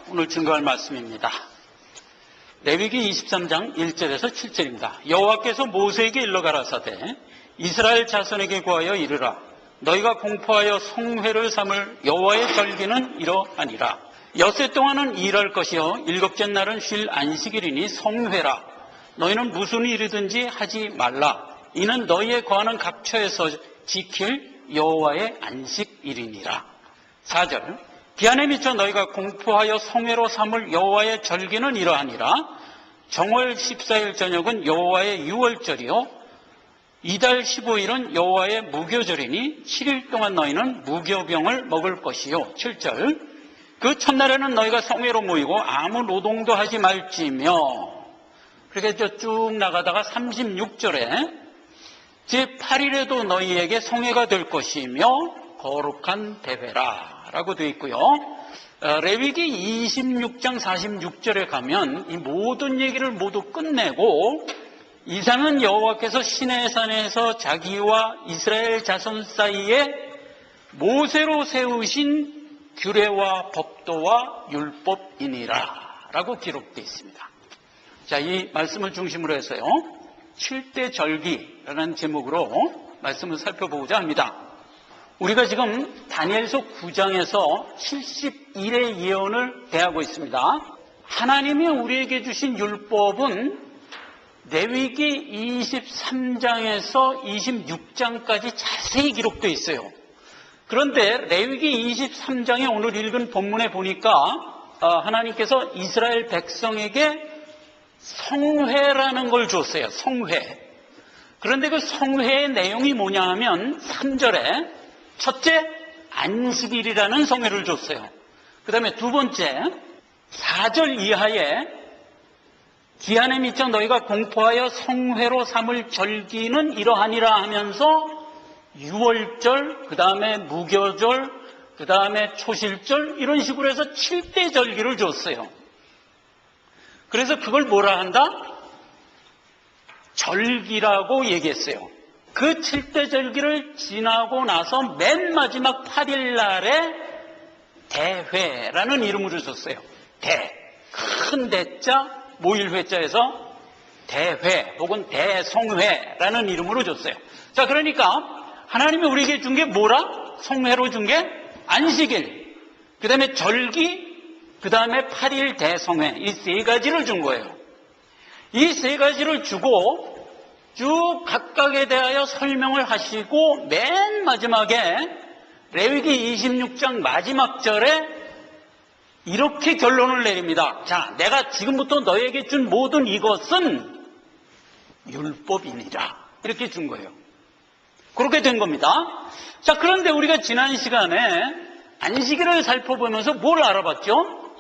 오늘 증거할 말씀입니다. 레위기 23장 1절에서 7절입니다. 여호와께서 모세에게 일러 가라사대 이스라엘 자손에게 구하여 이르라. 너희가 공포하여 성회를 삼을 여호와의 절기는 이러하니라. 엿새 동안은 일할 것이요 일곱째 날은 쉴 안식일이니 성회라. 너희는 무슨 일이든지 하지 말라. 이는 너희의 거하는 각처에서 지킬 여호와의 안식일이니라. 4절 기한에 미쳐 너희가 공포하여 성회로 삼을 여호와의 절기는 이러하니라. 정월 14일 저녁은 여호와의 유월절이요 이달 15일은 여호와의 무교절이니 7일 동안 너희는 무교병을 먹을 것이요. 7절 그 첫날에는 너희가 성회로 모이고 아무 노동도 하지 말지며. 그렇게 쭉 나가다가 36절에 제8일에도 너희에게 성회가 될 것이며 거룩한 대회라 라고 되어 있고요. 레위기 26장 46절에 가면 이 모든 얘기를 모두 끝내고 이상은 여호와께서 시내산에서 자기와 이스라엘 자손 사이에 모세로 세우신 규례와 법도와 율법이니라 라고 기록되어 있습니다. 자, 이 말씀을 중심으로 해서요 7대 절기라는 제목으로 말씀을 살펴보고자 합니다. 우리가 지금 다니엘서 9장에서 71의 예언을 대하고 있습니다. 하나님이 우리에게 주신 율법은 레위기 23장에서 26장까지 자세히 기록되어 있어요. 그런데 레위기 23장에 오늘 읽은 본문에 보니까 하나님께서 이스라엘 백성에게 성회라는 걸 줬어요. 성회. 그런데 그 성회의 내용이 뭐냐 하면 3절에 첫째 안식일이라는 성회를 줬어요. 그 다음에 두 번째 4절 이하에 기한에 미쳐 너희가 공포하여 성회로 삼을 절기는 이러하니라 하면서 유월절, 그 다음에 무교절, 그 다음에 초실절 이런 식으로 해서 7대 절기를 줬어요. 그래서 그걸 뭐라 한다? 절기라고 얘기했어요. 그 7대 절기를 지나고 나서 맨 마지막 8일 날에 대회라는 이름으로 줬어요. 큰 대자, 모일회자에서 대회 혹은 대성회라는 이름으로 줬어요. 자, 그러니까 하나님이 우리에게 준 게 뭐라? 성회로 준 게 안식일, 그 다음에 절기, 그 다음에 8일 대성회, 이 세 가지를 준 거예요. 이 세 가지를 주고 쭉 각각에 대하여 설명을 하시고 맨 마지막에 레위기 26장 마지막 절에 이렇게 결론을 내립니다. 자, 내가 지금부터 너에게 준 모든 이것은 율법이니라. 이렇게 준 거예요. 그렇게 된 겁니다. 자, 그런데 우리가 지난 시간에 안식일을 살펴보면서 뭘 알아봤죠?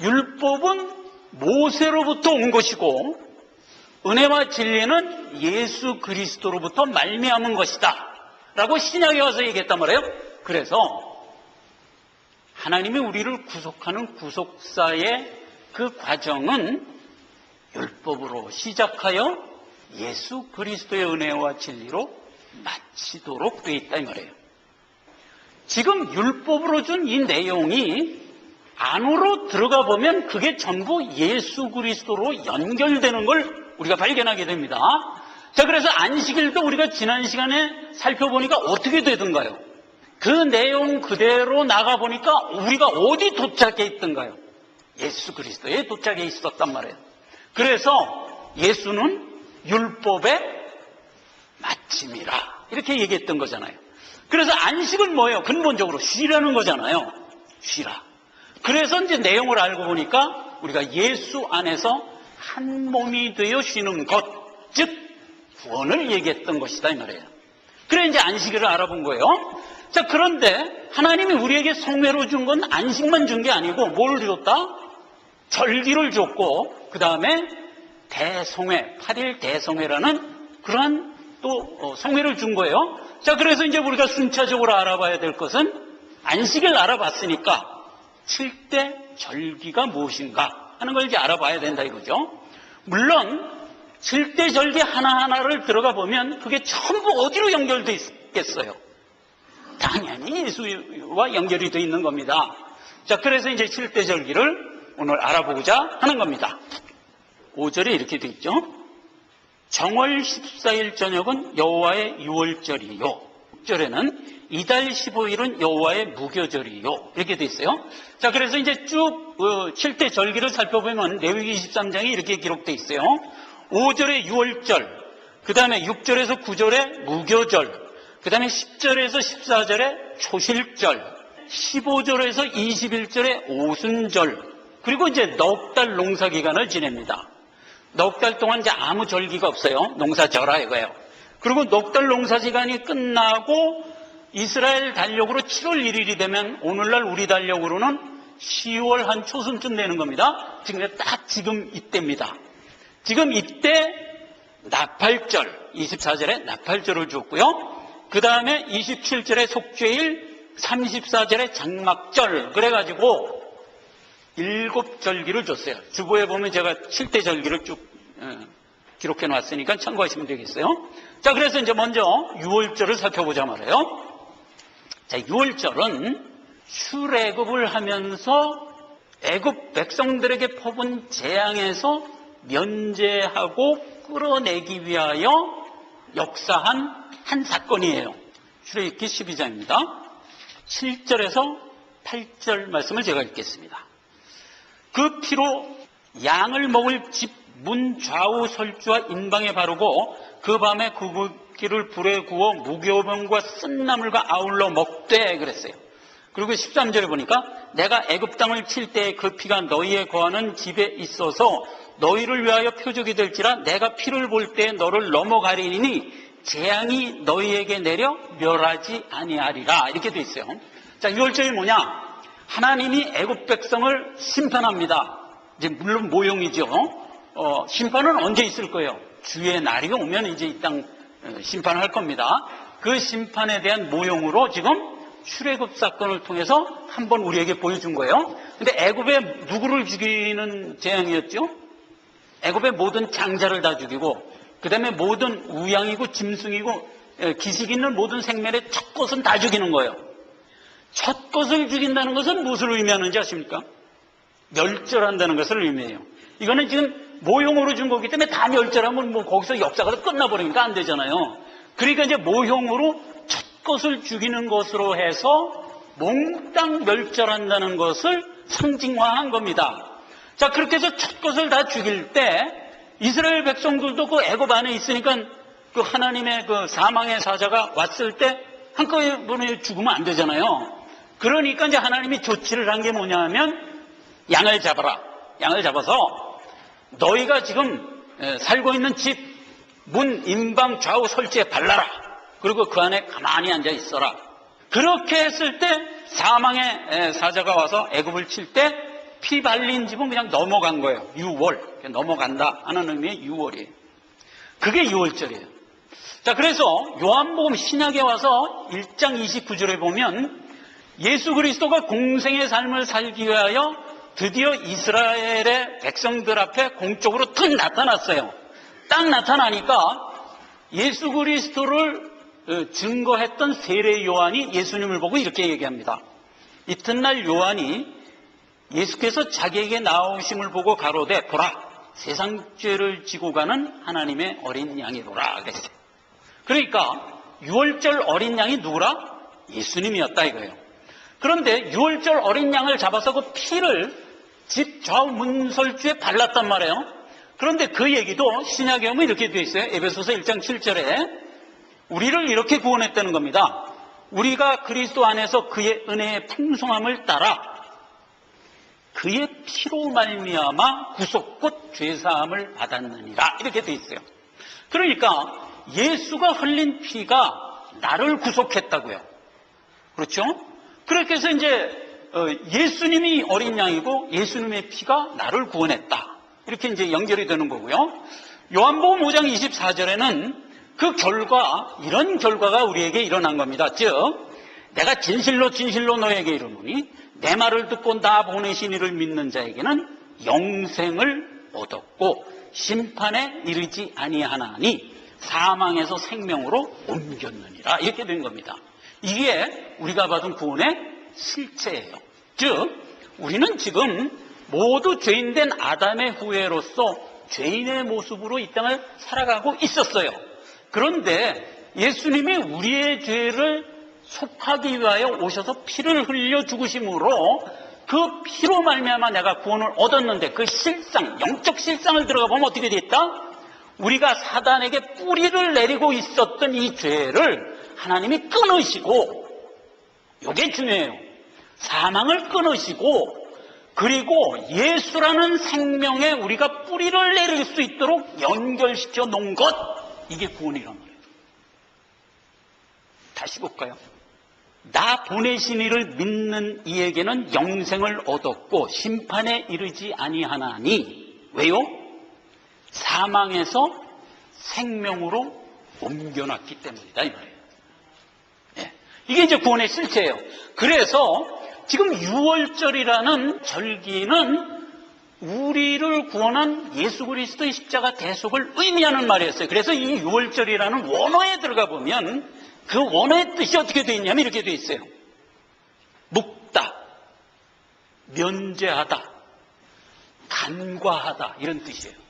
율법은 모세로부터 온 것이고 은혜와 진리는 예수 그리스도로부터 말미암은 것이다 라고 신약에 와서 얘기했단 말이에요. 그래서 하나님이 우리를 구속하는 구속사의 그 과정은 율법으로 시작하여 예수 그리스도의 은혜와 진리로 마치도록 되어 있다 이 말이에요. 지금 율법으로 준 이 내용이 안으로 들어가 보면 그게 전부 예수 그리스도로 연결되는 걸 우리가 발견하게 됩니다. 자, 그래서 안식일도 우리가 지난 시간에 살펴보니까 어떻게 되던가요? 그 내용 그대로 나가보니까 우리가 어디 도착해 있던가요? 예수 그리스도에 도착해 있었단 말이에요. 그래서 예수는 율법의 마침이라 이렇게 얘기했던 거잖아요. 그래서 안식은 뭐예요? 근본적으로 쉬라는 거잖아요. 쉬라. 그래서 이제 내용을 알고 보니까 우리가 예수 안에서 한 몸이 되어 쉬는 것, 즉 구원을 얘기했던 것이다 이 말이에요. 그래 이제 안식일을 알아본 거예요. 자, 그런데 하나님이 우리에게 성회로 준 건 안식만 준 게 아니고 뭘 줬다? 절기를 줬고 그 다음에 대성회, 8일 대성회라는 그러한 또 성회를 준 거예요. 자, 그래서 이제 우리가 순차적으로 알아봐야 될 것은 안식일 알아봤으니까 7대 절기가 무엇인가 하는 걸 이제 알아봐야 된다 이거죠. 물론 7대 절기 하나하나를 들어가 보면 그게 전부 어디로 연결되어 있겠어요? 당연히 예수와 연결이 되어 있는 겁니다. 자, 그래서 이제 칠대절기를 오늘 알아보고자 하는 겁니다. 5절에 이렇게 되어 있죠. 정월 14일 저녁은 여호와의 유월절이요. 6절에는 이달 15일은 여호와의 무교절이요. 이렇게 되어 있어요. 자, 그래서 이제 쭉 7대 절기를 살펴보면 레위기 23장에 이렇게 기록되어 있어요. 5절에 유월절, 그 다음에 6절에서 9절에 무교절, 그 다음에 10절에서 14절에 초실절, 15절에서 21절에 오순절, 그리고 이제 넉 달 농사 기간을 지냅니다. 넉 달 동안 이제 아무 절기가 없어요. 농사져라 이거예요. 그리고 넉 달 농사 기간이 끝나고 이스라엘 달력으로 7월 1일이 되면 오늘날 우리 달력으로는 10월 한 초순쯤 되는 겁니다. 지금 이때입니다. 지금 이때 나팔절, 24절에 나팔절을 줬고요. 그 다음에 27절에 속죄일, 34절에 장막절, 그래가지고 7절기를 줬어요. 주보에 보면 제가 7대 절기를 쭉 기록해 놨으니까 참고하시면 되겠어요. 자, 그래서 이제 먼저 6월절을 살펴보자 말이에요. 자, 6월절은 출애굽을 하면서 애굽 백성들에게 퍼본 재앙에서 면제하고 끌어내기 위하여 역사한 한 사건이에요. 출애굽기 12장입니다. 7절에서 8절 말씀을 제가 읽겠습니다. 그 피로 양을 먹을 집 문 좌우 설주와 인방에 바르고 그 밤에 구기를 불에 구워 무교병과 쓴나물과 아울러 먹되 그랬어요. 그리고 13절에 보니까 내가 애굽 땅을 칠 때에 그 피가 너희에 거하는 집에 있어서 너희를 위하여 표적이 될지라 내가 피를 볼 때에 너를 넘어가리니 재앙이 너희에게 내려 멸하지 아니하리라. 이렇게 돼 있어요. 자, 6월절이 뭐냐? 하나님이 애굽 백성을 심판합니다. 이제 물론 모형이죠. 심판은 언제 있을 거예요? 주의 날이 오면 이제 이 땅 심판할 겁니다. 그 심판에 대한 모형으로 지금 출애굽 사건을 통해서 한번 우리에게 보여준 거예요. 근데 애굽에 누구를 죽이는 재앙이었죠? 애굽의 모든 장자를 다 죽이고 그 다음에 모든 우양이고 짐승이고 기식 있는 모든 생명의 첫 것은 다 죽이는 거예요. 첫 것을 죽인다는 것은 무엇을 의미하는지 아십니까? 멸절한다는 것을 의미해요. 이거는 지금 모형으로 준 거기 때문에 다 멸절하면 뭐 거기서 역사가 끝나버리니까 안 되잖아요. 그러니까 이제 모형으로 첫 것을 죽이는 것으로 해서 몽땅 멸절한다는 것을 상징화한 겁니다. 자, 그렇게 해서 첫 것을 다 죽일 때 이스라엘 백성들도 그 애굽 안에 있으니까 그 하나님의 그 사망의 사자가 왔을 때 한꺼번에 죽으면 안 되잖아요. 그러니까 이제 하나님이 조치를 한 게 뭐냐 하면 양을 잡아라. 양을 잡아서 너희가 지금 살고 있는 집 문 인방 좌우 설치에 발라라. 그리고 그 안에 가만히 앉아 있어라. 그렇게 했을 때 사망의 사자가 와서 애굽을 칠 때 피 발린 집은 그냥 넘어간 거예요. 6월. 넘어간다 하는 의미의 6월이에요. 그게 6월절이에요. 자, 그래서 요한복음 신약에 와서 1장 29절에 보면 예수 그리스도가 공생의 삶을 살기 위하여 드디어 이스라엘의 백성들 앞에 공적으로 탁 나타났어요. 딱 나타나니까 예수 그리스도를 증거했던 세례 요한이 예수님을 보고 이렇게 얘기합니다. 이튿날 요한이 예수께서 자기에게 나오심을 보고 가로되 보라 세상 죄를 지고 가는 하나님의 어린 양이로라 그랬어요. 그러니까 6월절 어린 양이 누구라? 예수님이었다 이거예요. 그런데 6월절 어린 양을 잡아서 그 피를 집 좌우 문설주에 발랐단 말이에요. 그런데 그 얘기도 신약에 보면 이렇게 되어 있어요. 에베소서 1장 7절에 우리를 이렇게 구원했다는 겁니다. 우리가 그리스도 안에서 그의 은혜의 풍성함을 따라 그의 피로 말미암아 구속 곧 죄사함을 받았느니라 이렇게 되어 있어요. 그러니까 예수가 흘린 피가 나를 구속했다고요. 그렇죠? 그렇게 해서 이제 예수님이 어린 양이고 예수님의 피가 나를 구원했다. 이렇게 이제 연결이 되는 거고요. 요한복음 5장 24절에는 그 결과, 이런 결과가 우리에게 일어난 겁니다. 즉, 내가 진실로 진실로 너에게 이르노니 내 말을 듣고 나 보내신 이를 믿는 자에게는 영생을 얻었고 심판에 이르지 아니하나니 사망에서 생명으로 옮겼느니라. 이렇게 된 겁니다. 이게 우리가 받은 구원의 실체예요. 즉 우리는 지금 모두 죄인된 아담의 후예로서 죄인의 모습으로 이 땅을 살아가고 있었어요. 그런데 예수님이 우리의 죄를 속하기 위하여 오셔서 피를 흘려 죽으심으로 그 피로 말미암아 내가 구원을 얻었는데 그 실상, 영적 실상을 들어가 보면 어떻게 됐다? 우리가 사단에게 뿌리를 내리고 있었던 이 죄를 하나님이 끊으시고, 이게 중요해요. 사망을 끊으시고, 그리고 예수라는 생명에 우리가 뿌리를 내릴 수 있도록 연결시켜 놓은 것, 이게 구원이란 말이에요. 다시 볼까요? 나 보내신 이를 믿는 이에게는 영생을 얻었고 심판에 이르지 아니하나니, 왜요? 사망에서 생명으로 옮겨놨기 때문이다, 이 말이에요. 네. 이게 이제 구원의 실체예요. 그래서 지금 유월절이라는 절기는 우리를 구원한 예수 그리스도의 십자가 대속을 의미하는 말이었어요. 그래서 이 유월절이라는 원어에 들어가 보면 그 원어의 뜻이 어떻게 되어 있냐면 이렇게 되어 있어요. 묵다, 면제하다, 간과하다, 이런 뜻이에요.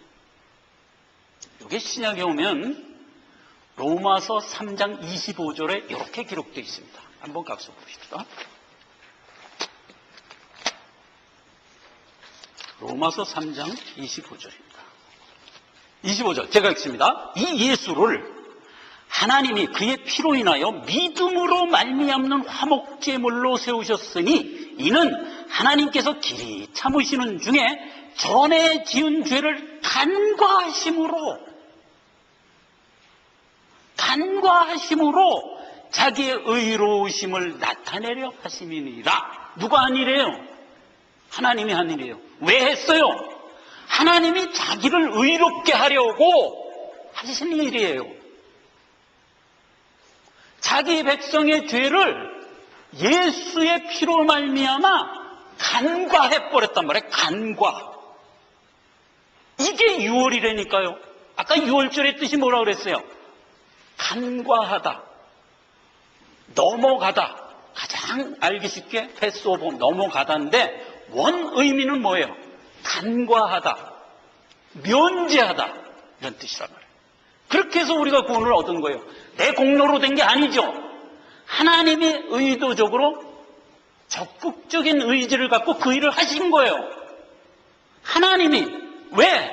이게 신약에 오면 로마서 3장 25절에 이렇게 기록되어 있습니다. 한번 가서 봅시다. 로마서 3장 25절입니다. 25절 제가 읽습니다. 이 예수를 하나님이 그의 피로 인하여 믿음으로 말미암는 화목제물로 세우셨으니 이는 하나님께서 길이 참으시는 중에 전에 지은 죄를 간과하심으로 자기의 의로우심을 나타내려 하심이니라. 누가 한 일이에요? 하나님이 한 일이에요. 왜 했어요? 하나님이 자기를 의롭게 하려고 하신 일이에요. 자기 백성의 죄를 예수의 피로 말미암아 간과해버렸단 말이에요. 간과. 이게 유월이라니까요. 아까 유월절의 뜻이 뭐라고 그랬어요? 간과하다, 넘어가다. 가장 알기 쉽게 패스오버, 넘어가다인데 원 의미는 뭐예요? 간과하다, 면제하다, 이런 뜻이란 말이에요. 그렇게 해서 우리가 구원을 얻은 거예요. 내 공로로 된 게 아니죠. 하나님이 의도적으로 적극적인 의지를 갖고 그 일을 하신 거예요. 하나님이 왜?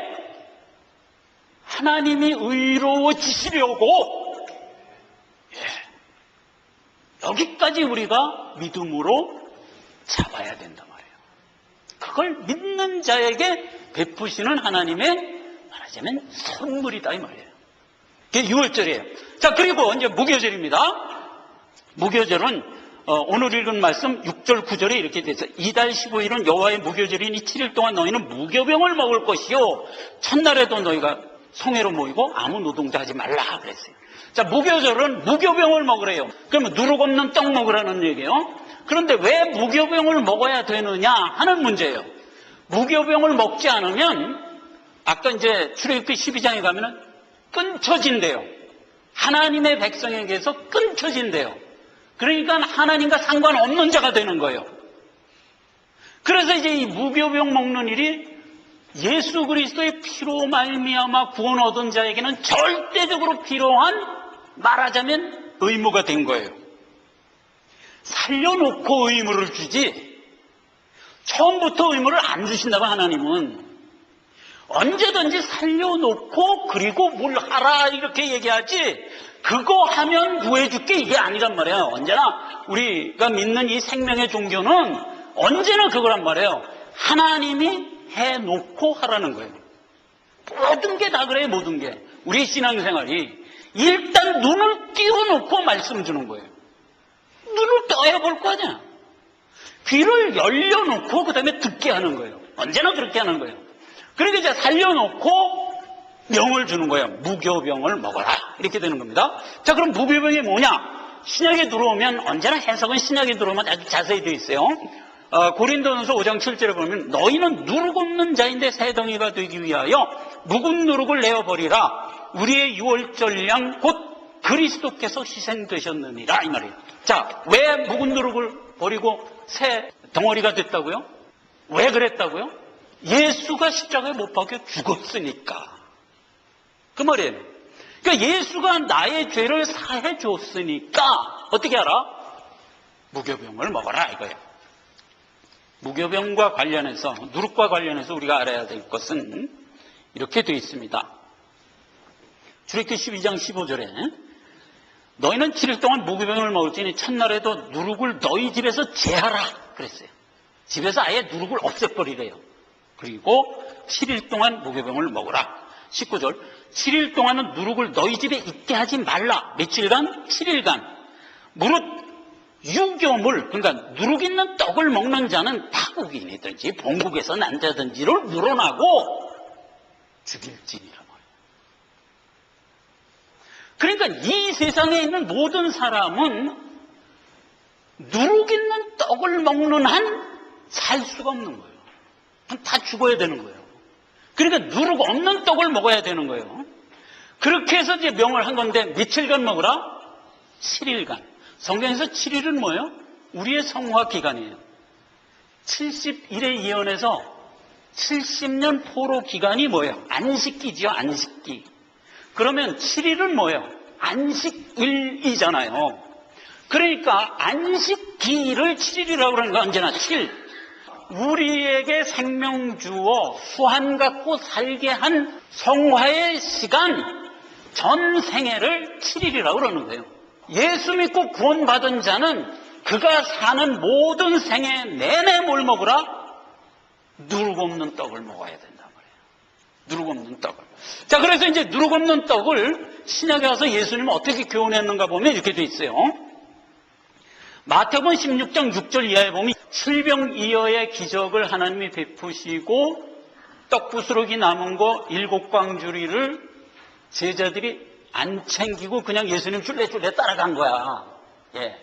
하나님이 의로워지시려고. 여기까지 우리가 믿음으로 잡아야 된단 말이에요. 그걸 믿는 자에게 베푸시는 하나님의 말하자면 선물이다, 이 말이에요. 그게 유월절이에요. 자, 그리고 이제 무교절입니다. 무교절은 오늘 읽은 말씀 6절 9절에 이렇게 되어 있어요. 이달 15일은 여호와의 무교절이니 7일 동안 너희는 무교병을 먹을 것이요 첫날에도 너희가 성회로 모이고 아무 노동도 하지 말라 그랬어요. 자, 무교절은 무교병을 먹으래요. 그러면 누룩 없는 떡 먹으라는 얘기예요. 그런데 왜 무교병을 먹어야 되느냐 하는 문제예요. 무교병을 먹지 않으면 아까 이제 출애굽기 12장에 가면은 끊쳐진대요. 하나님의 백성에게서 끊쳐진대요. 그러니까 하나님과 상관없는 자가 되는 거예요. 그래서 이제 이 무교병 먹는 일이 예수 그리스도의 피로 말미암아 구원 얻은 자에게는 절대적으로 필요한, 말하자면 의무가 된 거예요. 살려놓고 의무를 주지 처음부터 의무를 안 주신다고. 하나님은 언제든지 살려놓고 그리고 뭘 하라 이렇게 얘기하지, 그거 하면 구해줄게 이게 아니란 말이에요. 언제나 우리가 믿는 이 생명의 종교는 언제나 그거란 말이에요. 하나님이 해놓고 하라는 거예요. 모든 게 다 그래요. 모든 게. 우리 신앙생활이 일단 눈을 띄워놓고 말씀 주는 거예요. 눈을 떠야 볼 거 아니야. 귀를 열려놓고 그 다음에 듣게 하는 거예요. 언제나 그렇게 하는 거예요. 그러니까 이제 살려놓고 병을 주는 거예요. 무교병을 먹어라 이렇게 되는 겁니다. 자, 그럼 무교병이 뭐냐? 신약에 들어오면 언제나 해석은 신약에 들어오면 아주 자세히 되어 있어요. 고린도전서 5장 7절에 보면 너희는 누룩 없는 자인데 새 덩이가 되기 위하여 묵은 누룩을 내어버리라. 우리의 유월절 양 곧 그리스도께서 희생되셨느니라 이 말이에요. 자, 왜 묵은 누룩을 버리고 새 덩어리가 됐다고요? 왜 그랬다고요? 예수가 십자가에 못 박혀 죽었으니까. 그 말이에요. 그러니까 예수가 나의 죄를 사해 줬으니까 어떻게 알아? 무교병을 먹어라 이거예요. 무교병과 관련해서, 누룩과 관련해서 우리가 알아야 될 것은 이렇게 되어 있습니다. 출애굽기 12장 15절에 너희는 7일 동안 무교병을 먹을지니 첫날에도 누룩을 너희 집에서 제하라 그랬어요. 집에서 아예 누룩을 없애버리래요. 그리고 7일 동안 무교병을 먹으라. 19절 7일 동안은 누룩을 너희 집에 있게 하지 말라. 며칠간? 7일간. 무릇 유교물, 그러니까 누룩 있는 떡을 먹는 자는 타국인이든지 본국에서 난 자든지를 물어나고 죽일지니라 말이에요. 그러니까 이 세상에 있는 모든 사람은 누룩 있는 떡을 먹는 한 살 수가 없는 거예요. 다 죽어야 되는 거예요. 그러니까 누룩 없는 떡을 먹어야 되는 거예요. 그렇게 해서 이제 명을 한 건데 며칠간 먹으라? 7일간. 성경에서 7일은 뭐예요? 우리의 성화 기간이에요. 70일의 예언에서 70년 포로 기간이 뭐예요? 안식기지요, 안식기. 그러면 7일은 뭐예요? 안식일이잖아요. 그러니까 안식기를 7일이라고 그러는 거 언제나 7. 우리에게 생명 주어 수한 갖고 살게 한 성화의 시간 전 생애를 7일이라고 그러는 거예요. 예수 믿고 구원받은 자는 그가 사는 모든 생애 내내 뭘 먹으라? 누룩 없는 떡을 먹어야 된단 말이에요. 누룩 없는 떡을. 자, 그래서 이제 누룩 없는 떡을 신약에 와서 예수님은 어떻게 교훈했는가 보면 이렇게 돼 있어요. 마태복음 16장 6절 이하에 보면 실병이어의 기적을 하나님이 베푸시고 떡부스러기 남은 거 7광주리를 제자들이 안 챙기고 그냥 예수님 쫄래쫄래 따라간 거야. 예.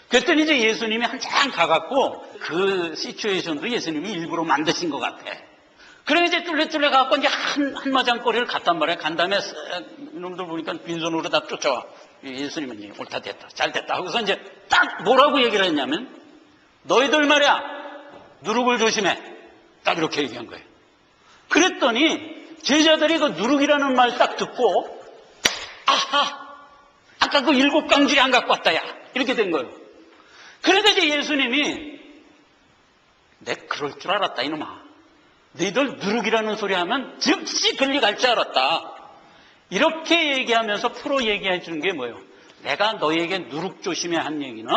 그랬더니 이제 예수님이 한참 가갖고 그 시츄에이션도 예수님이 일부러 만드신 것 같아. 그래 이제 쫄래쫄래 가갖고 이제 한마장거리를 갔단 말이야. 간 다음에 놈들 보니까 빈손으로 다 쫓아와. 예수님은 옳다 됐다 잘 됐다 하고서 이제 딱 뭐라고 얘기를 했냐면 너희들 말이야 누룩을 조심해 딱 이렇게 얘기한 거예요. 그랬더니 제자들이 그 누룩이라는 말 딱 듣고 아하 아까 그 7광주리 안 갖고 왔다 야 이렇게 된 거예요. 그래서 이제 예수님이 내 그럴 줄 알았다 이놈아 너희들 누룩이라는 소리 하면 즉시 걸려갈 줄 알았다. 이렇게 얘기하면서 풀어 얘기해 주는 게 뭐예요? 내가 너희에게 누룩 조심해 한 얘기는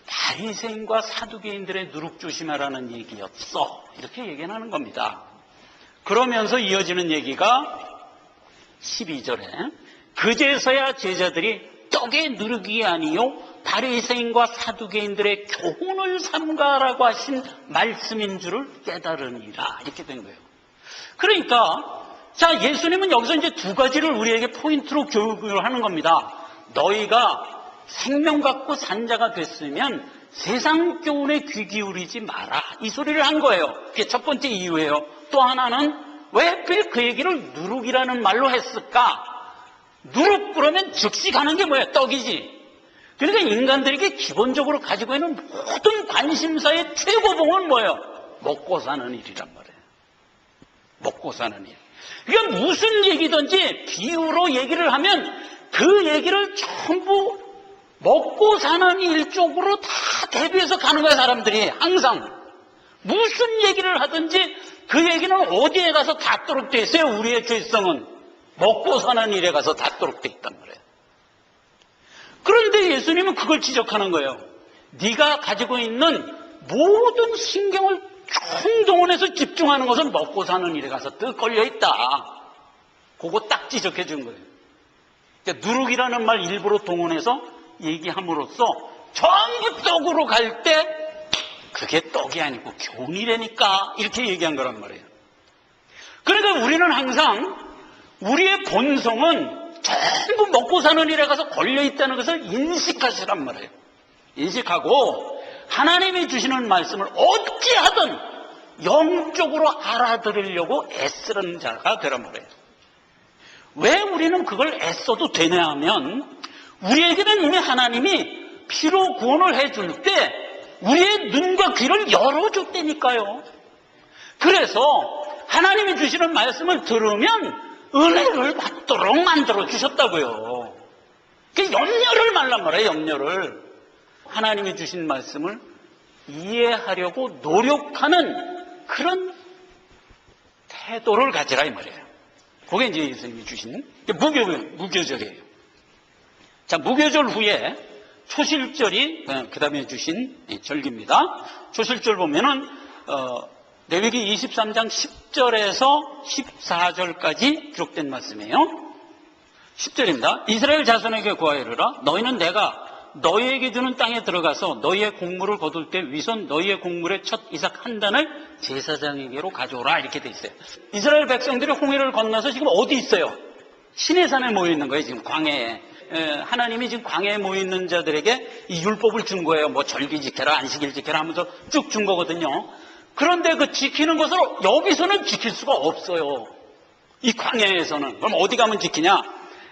바리새인과 사두개인들의 누룩 조심하라는 얘기였어. 이렇게 얘기하는 겁니다. 그러면서 이어지는 얘기가 12절에 그제서야 제자들이 떡의 누룩이 아니요 바리새인과 사두개인들의 교훈을 삼가라고 하신 말씀인 줄을 깨달으니라. 이렇게 된 거예요. 그러니까 자, 예수님은 여기서 이제 두 가지를 우리에게 포인트로 교육을 하는 겁니다. 너희가 생명 갖고 산 자가 됐으면 세상 교훈에 귀 기울이지 마라. 이 소리를 한 거예요. 그게 첫 번째 이유예요. 또 하나는 왜 하필 그 얘기를 누룩이라는 말로 했을까? 누룩 그러면 즉시 가는 게 뭐야? 떡이지. 그러니까 인간들에게 기본적으로 가지고 있는 모든 관심사의 최고봉은 뭐예요? 먹고 사는 일이란 말이에요. 먹고 사는 일. 그러니까 무슨 얘기든지 비유로 얘기를 하면 그 얘기를 전부 먹고 사는 일 쪽으로 다 대비해서 가는 거야 사람들이. 항상 무슨 얘기를 하든지 그 얘기는 어디에 가서 닿도록 돼 있어요. 우리의 죄성은 먹고 사는 일에 가서 닿도록 돼 있단 말이에요. 그런데 예수님은 그걸 지적하는 거예요. 네가 가지고 있는 모든 신경을 총동원해서 집중하는 것은 먹고 사는 일에 가서 뜩 걸려있다. 그거 딱 지적해 준 거예요. 그러니까 누룩이라는 말 일부러 동원해서 얘기함으로써 전부 떡으로 갈 때 그게 떡이 아니고 교훈이라니까 이렇게 얘기한 거란 말이에요. 그러니까 우리는 항상 우리의 본성은 전부 먹고 사는 일에 가서 걸려있다는 것을 인식하시란 말이에요. 인식하고 하나님이 주시는 말씀을 어찌하든 영적으로 알아들으려고 애쓰는 자가 되란 말이에요. 왜 우리는 그걸 애써도 되냐 하면 우리에게는 이미 하나님이 피로 구원을 해줄 때 우리의 눈과 귀를 열어줬다니까요. 그래서 하나님이 주시는 말씀을 들으면 은혜를 받도록 만들어 주셨다고요. 그 염려를 말란 말이에요. 염려를. 하나님이 주신 말씀을 이해하려고 노력하는 그런 태도를 가지라 이 말이에요. 그게 이제 예수님이 주신 무교절이에요. 자, 무교절 후에 초실절이 그 다음에 주신 절기입니다. 초실절 보면은 레위기 23장 10절에서 14절까지 기록된 말씀이에요. 10절입니다. 이스라엘 자손에게 고하여 이르라. 너희는 내가 너희에게 주는 땅에 들어가서 너희의 곡물을 거둘 때 위선 너희의 곡물의 첫 이삭 한 단을 제사장에게로 가져오라. 이렇게 돼 있어요. 이스라엘 백성들이 홍해를 건너서 지금 어디 있어요? 시내산에 모여 있는 거예요. 지금 광야에. 하나님이 지금 광야에 모여 있는 자들에게 이 율법을 준 거예요. 뭐 절기 지켜라, 안식일 지켜라 하면서 쭉 준 거거든요. 그런데 그 지키는 것을 여기서는 지킬 수가 없어요. 이 광야에서는. 그럼 어디 가면 지키냐?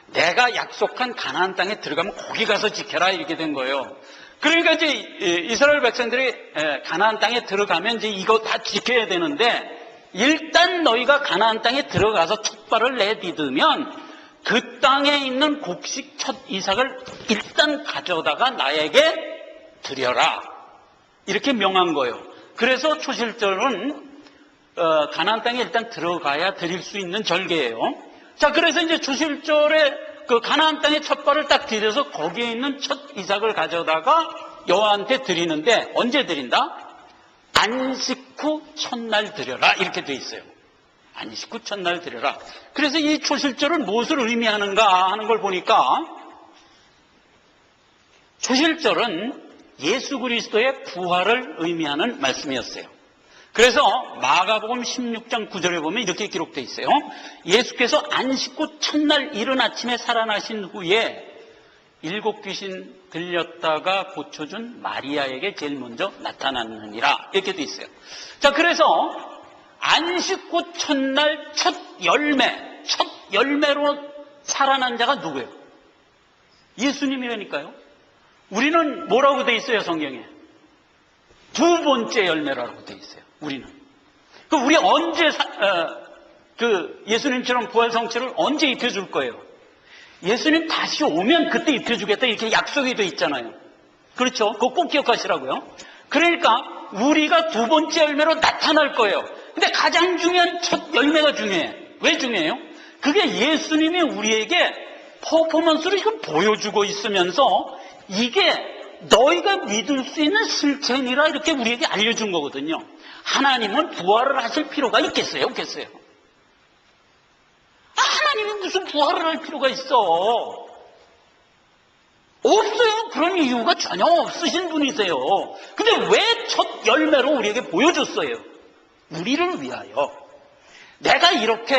내가 약속한 가나안 땅에 들어가면 거기 가서 지켜라 이렇게 된 거예요. 그러니까 이제 이스라엘 백성들이 가나안 땅에 들어가면 이제 이거 다 지켜야 되는데 일단 너희가 가나안 땅에 들어가서 첫 발을 내디디면 그 땅에 있는 곡식 첫 이삭을 일단 가져다가 나에게 드려라. 이렇게 명한 거예요. 그래서 초실절은 가나안 땅에 일단 들어가야 드릴 수 있는 절개예요. 자, 그래서 이제 초실절에 그 가나안 땅의 첫 발을 딱 디뎌서 거기에 있는 첫 이삭을 가져다가 여호와한테 드리는데 언제 드린다? 안식 후 첫날 드려라 이렇게 돼 있어요. 안식 후 첫날 드려라. 그래서 이 초실절은 무엇을 의미하는가 하는 걸 보니까 초실절은 예수 그리스도의 부활을 의미하는 말씀이었어요. 그래서 마가복음 16장 9절에 보면 이렇게 기록되어 있어요. 예수께서 안식 후 첫날 이른 아침에 살아나신 후에 7 귀신 들렸다가 고쳐준 마리아에게 제일 먼저 나타났느니라 이렇게 되어 있어요. 자, 그래서 안식 후 첫날 첫 열매로 살아난 자가 누구예요? 예수님이라니까요. 우리는 뭐라고 되어 있어요, 성경에? 두 번째 열매라고 되어 있어요. 우리는. 우리 언제 예수님처럼 부활 성취를 언제 입혀줄 거예요? 예수님 다시 오면 그때 입혀주겠다 이렇게 약속이 돼 있잖아요. 그렇죠? 그거 꼭 기억하시라고요. 그러니까 우리가 두 번째 열매로 나타날 거예요. 근데 가장 중요한 첫 열매가 중요해요. 왜 중요해요? 그게 예수님이 우리에게 퍼포먼스를 지금 보여주고 있으면서 이게 너희가 믿을 수 있는 실체니라 이렇게 우리에게 알려준 거거든요. 하나님은 부활을 하실 필요가 있겠어요? 없겠어요? 하나님이 무슨 부활을 할 필요가 있어? 없어요. 그런 이유가 전혀 없으신 분이세요. 근데 왜 첫 열매로 우리에게 보여줬어요? 우리를 위하여. 내가 이렇게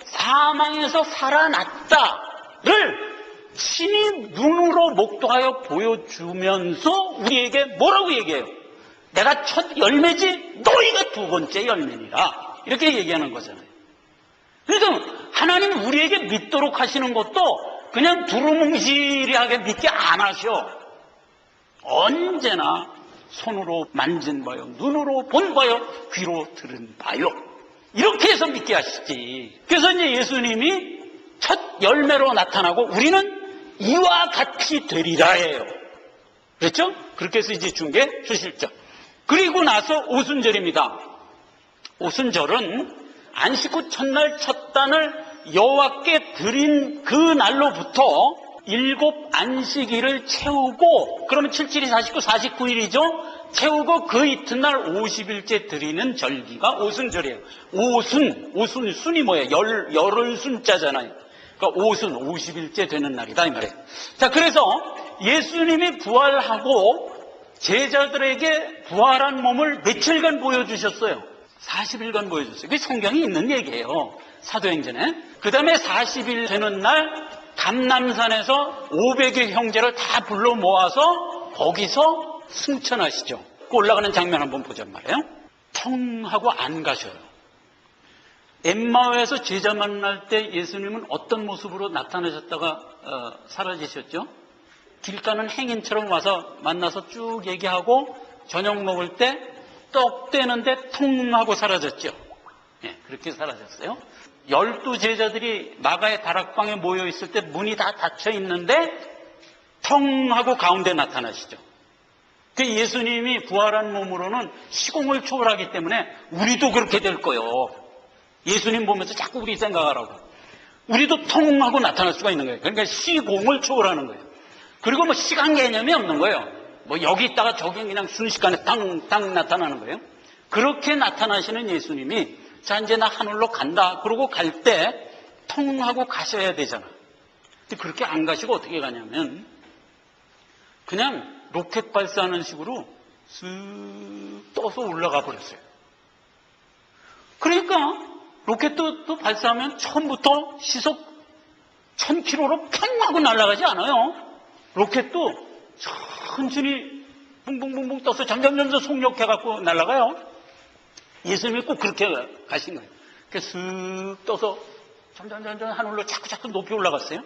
사망에서 살아났다를 친히 눈으로 목도하여 보여주면서 우리에게 뭐라고 얘기해요? 내가 첫 열매지 너희가 두 번째 열매니라 이렇게 얘기하는 거잖아요. 그래서 하나님은 우리에게 믿도록 하시는 것도 그냥 두루뭉실하게 믿게 안 하셔. 언제나 손으로 만진 바요, 눈으로 본 바요, 귀로 들은 바요 이렇게 해서 믿게 하시지. 그래서 이제 예수님이 첫 열매로 나타나고 우리는 이와 같이 되리라예요. 그렇죠? 그렇게 해서 이제 준 게 초실절. 그리고 나서 오순절입니다. 오순절은 안식 후 첫날 첫 단을 여호와께 드린 그 날로부터 7 안식일을 채우고, 그러면 7, 7이 49, 49일이죠? 채우고 그 이튿날 50일째 드리는 절기가 오순절이에요. 순이 뭐예요? 열을 순자잖아요. 그러니까 오순, 50일째 되는 날이다 이 말이에요. 자, 그래서 예수님이 부활하고 제자들에게 부활한 몸을 며칠간 보여주셨어요? 40일간 보여줬어요. 그게 성경에 있는 얘기예요. 사도행전에. 그 다음에 40일 되는 날 감람산에서 500의 형제를 다 불러 모아서 거기서 승천하시죠. 그 올라가는 장면 한번 보자 말이에요. 텅 하고 안 가셔요. 엠마오에서 제자 만날 때 예수님은 어떤 모습으로 나타나셨다가 사라지셨죠? 길 가는 행인처럼 와서 만나서 쭉 얘기하고 저녁 먹을 때 떡 떼는데 통 하고 사라졌죠. 예, 그렇게 사라졌어요. 12 제자들이 마가의 다락방에 모여 있을 때 문이 다 닫혀 있는데 텅 하고 가운데 나타나시죠. 그 예수님이 부활한 몸으로는 시공을 초월하기 때문에 우리도 그렇게 될 거예요. 예수님 보면서 자꾸 우리 생각하라고. 우리도 텅 하고 나타날 수가 있는 거예요. 그러니까 시공을 초월하는 거예요. 그리고 뭐 시간 개념이 없는 거예요. 뭐 여기 있다가 저기 그냥 순식간에 땅 나타나는 거예요. 그렇게 나타나시는 예수님이 자 이제 나 하늘로 간다. 그러고 갈 때 텅 하고 가셔야 되잖아. 근데 그렇게 안 가시고 어떻게 가냐면 그냥 로켓 발사하는 식으로 쓱 떠서 올라가 버렸어요. 그러니까 로켓도 또 발사하면 처음부터 시속 1000km로 평 하고 날아가지 않아요. 로켓도 천천히 붕붕붕붕 떠서 점점 속력해갖고 날아가요. 예수님이 꼭 그렇게 가신 거예요. 그래서 쓱 떠서 점점 하늘로 자꾸 높이 올라갔어요.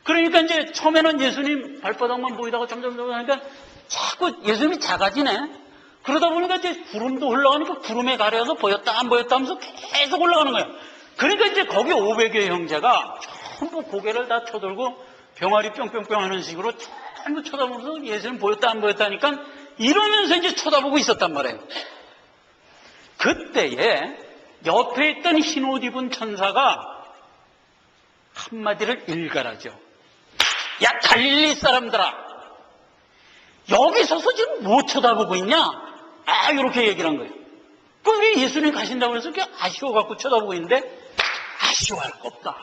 그러니까 이제 처음에는 예수님 발바닥만 보이다가 점점 하니까 자꾸 예수님이 작아지네. 그러다 보니까 이제 구름도 흘러가니까 구름에 가려서 보였다 안 보였다 하면서 계속 올라가는 거예요. 그러니까 이제 거기 500여 형제가 전부 고개를 다 쳐들고 병아리 뿅뿅뿅 하는 식으로 전부 쳐다보면서 예수님 보였다 안 보였다 하니까 이러면서 이제 쳐다보고 있었단 말이에요. 그때에 옆에 있던 흰옷 입은 천사가 한마디를 일갈하죠. 야 갈릴리 사람들아, 여기 서서 지금 뭐 쳐다보고 있냐? 이렇게 얘기를 한 거예요. 그게 예수님 가신다고 해서 아쉬워갖고 쳐다보고 있는데 아쉬워할 거 없다.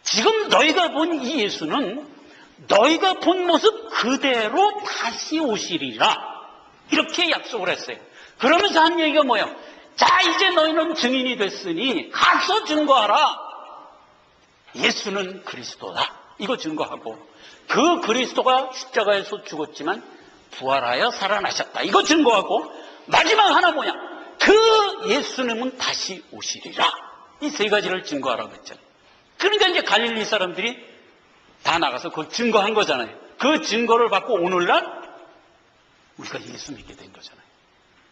지금 너희가 본 이 예수는 너희가 본 모습 그대로 다시 오시리라. 이렇게 약속을 했어요. 그러면서 한 얘기가 뭐예요? 자 이제 너희는 증인이 됐으니 가서 증거하라. 예수는 그리스도다. 이거 증거하고 그 그리스도가 십자가에서 죽었지만 부활하여 살아나셨다. 이거 증거하고 마지막 하나 뭐냐? 그 예수님은 다시 오시리라. 이 세 가지를 증거하라고 했잖아요. 그러니까 이제 갈릴리 사람들이 다 나가서 그걸 증거한 거잖아요. 그 증거를 받고 오늘날 우리가 예수 믿게 된 거잖아요.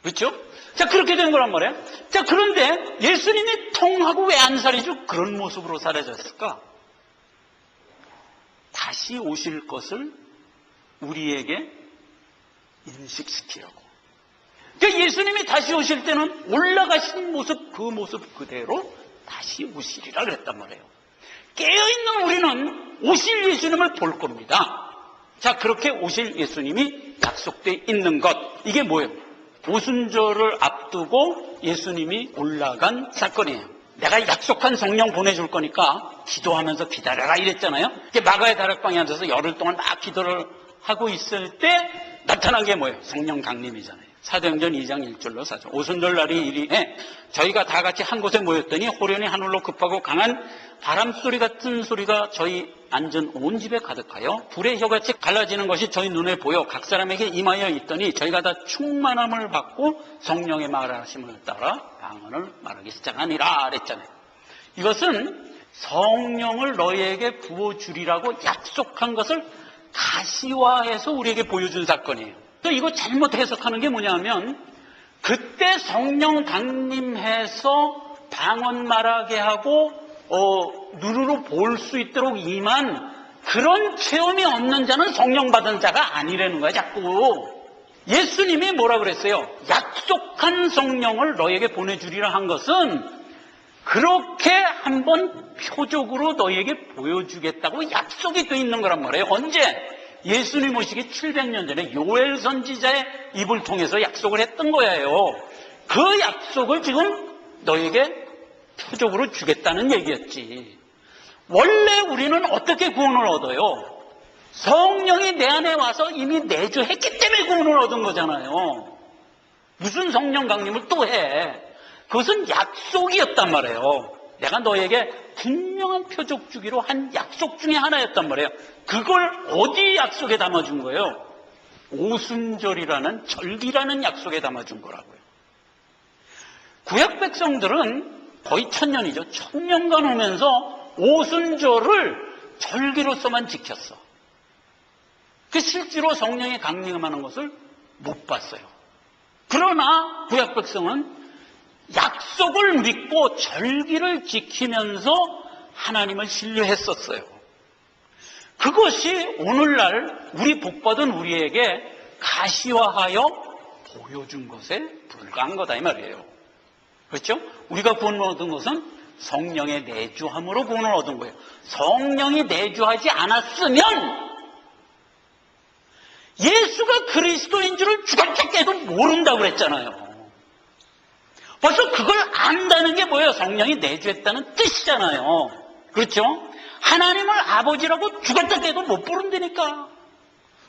그렇죠? 자, 그렇게 된 거란 말이에요. 자, 그런데 예수님이 통하고 왜 안 사라지고 그런 모습으로 사라졌을까? 다시 오실 것을 우리에게 인식시키려고. 그러니까 예수님이 다시 오실 때는 올라가신 모습, 그 모습 그대로 다시 오시리라 그랬단 말이에요. 깨어있는 우리는 오실 예수님을 볼 겁니다. 자, 그렇게 오실 예수님이 약속되어 있는 것. 이게 뭐예요? 오순절을 앞두고 예수님이 올라간 사건이에요. 내가 약속한 성령 보내줄 거니까 기도하면서 기다려라 이랬잖아요. 마가의 다락방에 앉아서 열흘 동안 막 기도를 하고 있을 때 나타난 게 뭐예요? 성령 강림이잖아요. 사도행전 2장 1절로 4절. 오순절 날이 이리에 저희가 다 같이 한 곳에 모였더니 호련히 하늘로 급하고 강한 바람소리 같은 소리가 저희 앉은 온 집에 가득하여 불의 혀같이 갈라지는 것이 저희 눈에 보여 각 사람에게 임하여 있더니 저희가 다 충만함을 받고 성령의 말하심을 따라 방언을 말하기 시작하니라 그랬잖아요. 이것은 성령을 너희에게 부어주리라고 약속한 것을 가시화해서 우리에게 보여준 사건이에요. 또 이거 잘못 해석하는 게 뭐냐면 그때 성령 강림해서 방언 말하게 하고 눈으로 볼 수 있도록 임한 그런 체험이 없는 자는 성령 받은 자가 아니라는 거야 자꾸. 예수님이 뭐라 그랬어요? 약속한 성령을 너에게 보내주리라 한 것은 그렇게 한번 표적으로 너에게 보여주겠다고 약속이 돼 있는 거란 말이에요. 언제? 예수님 오시기 700년 전에 요엘 선지자의 입을 통해서 약속을 했던 거예요. 그 약속을 지금 너에게 표적으로 주겠다는 얘기였지. 원래 우리는 어떻게 구원을 얻어요? 성령이 내 안에 와서 이미 내주했기 때문에 구원을 얻은 거잖아요. 무슨 성령 강림을 또 해? 그것은 약속이었단 말이에요. 내가 너에게 분명한 표적 주기로 한 약속 중에 하나였단 말이에요. 그걸 어디 약속에 담아준 거예요? 오순절이라는 절기라는 약속에 담아준 거라고요. 구약 백성들은 거의 1000년이죠. 1000년간 오면서 오순절을 절기로서만 지켰어. 그 실제로 성령이 강림하는 것을 못 봤어요. 그러나 구약 백성은 약속을 믿고 절기를 지키면서 하나님을 신뢰했었어요. 그것이 오늘날 우리 복받은 우리에게 가시화하여 보여준 것에 불과한 거다 이 말이에요. 그렇죠? 우리가 구원을 얻은 것은 성령의 내주함으로 구원을 얻은 거예요. 성령이 내주하지 않았으면 예수가 그리스도인 줄을 죽었다 깨도 모른다고 그랬잖아요. 벌써 그걸 안다는 게 뭐예요? 성령이 내주했다는 뜻이잖아요. 그렇죠? 하나님을 아버지라고 죽었다 깨도 못 부른다니까.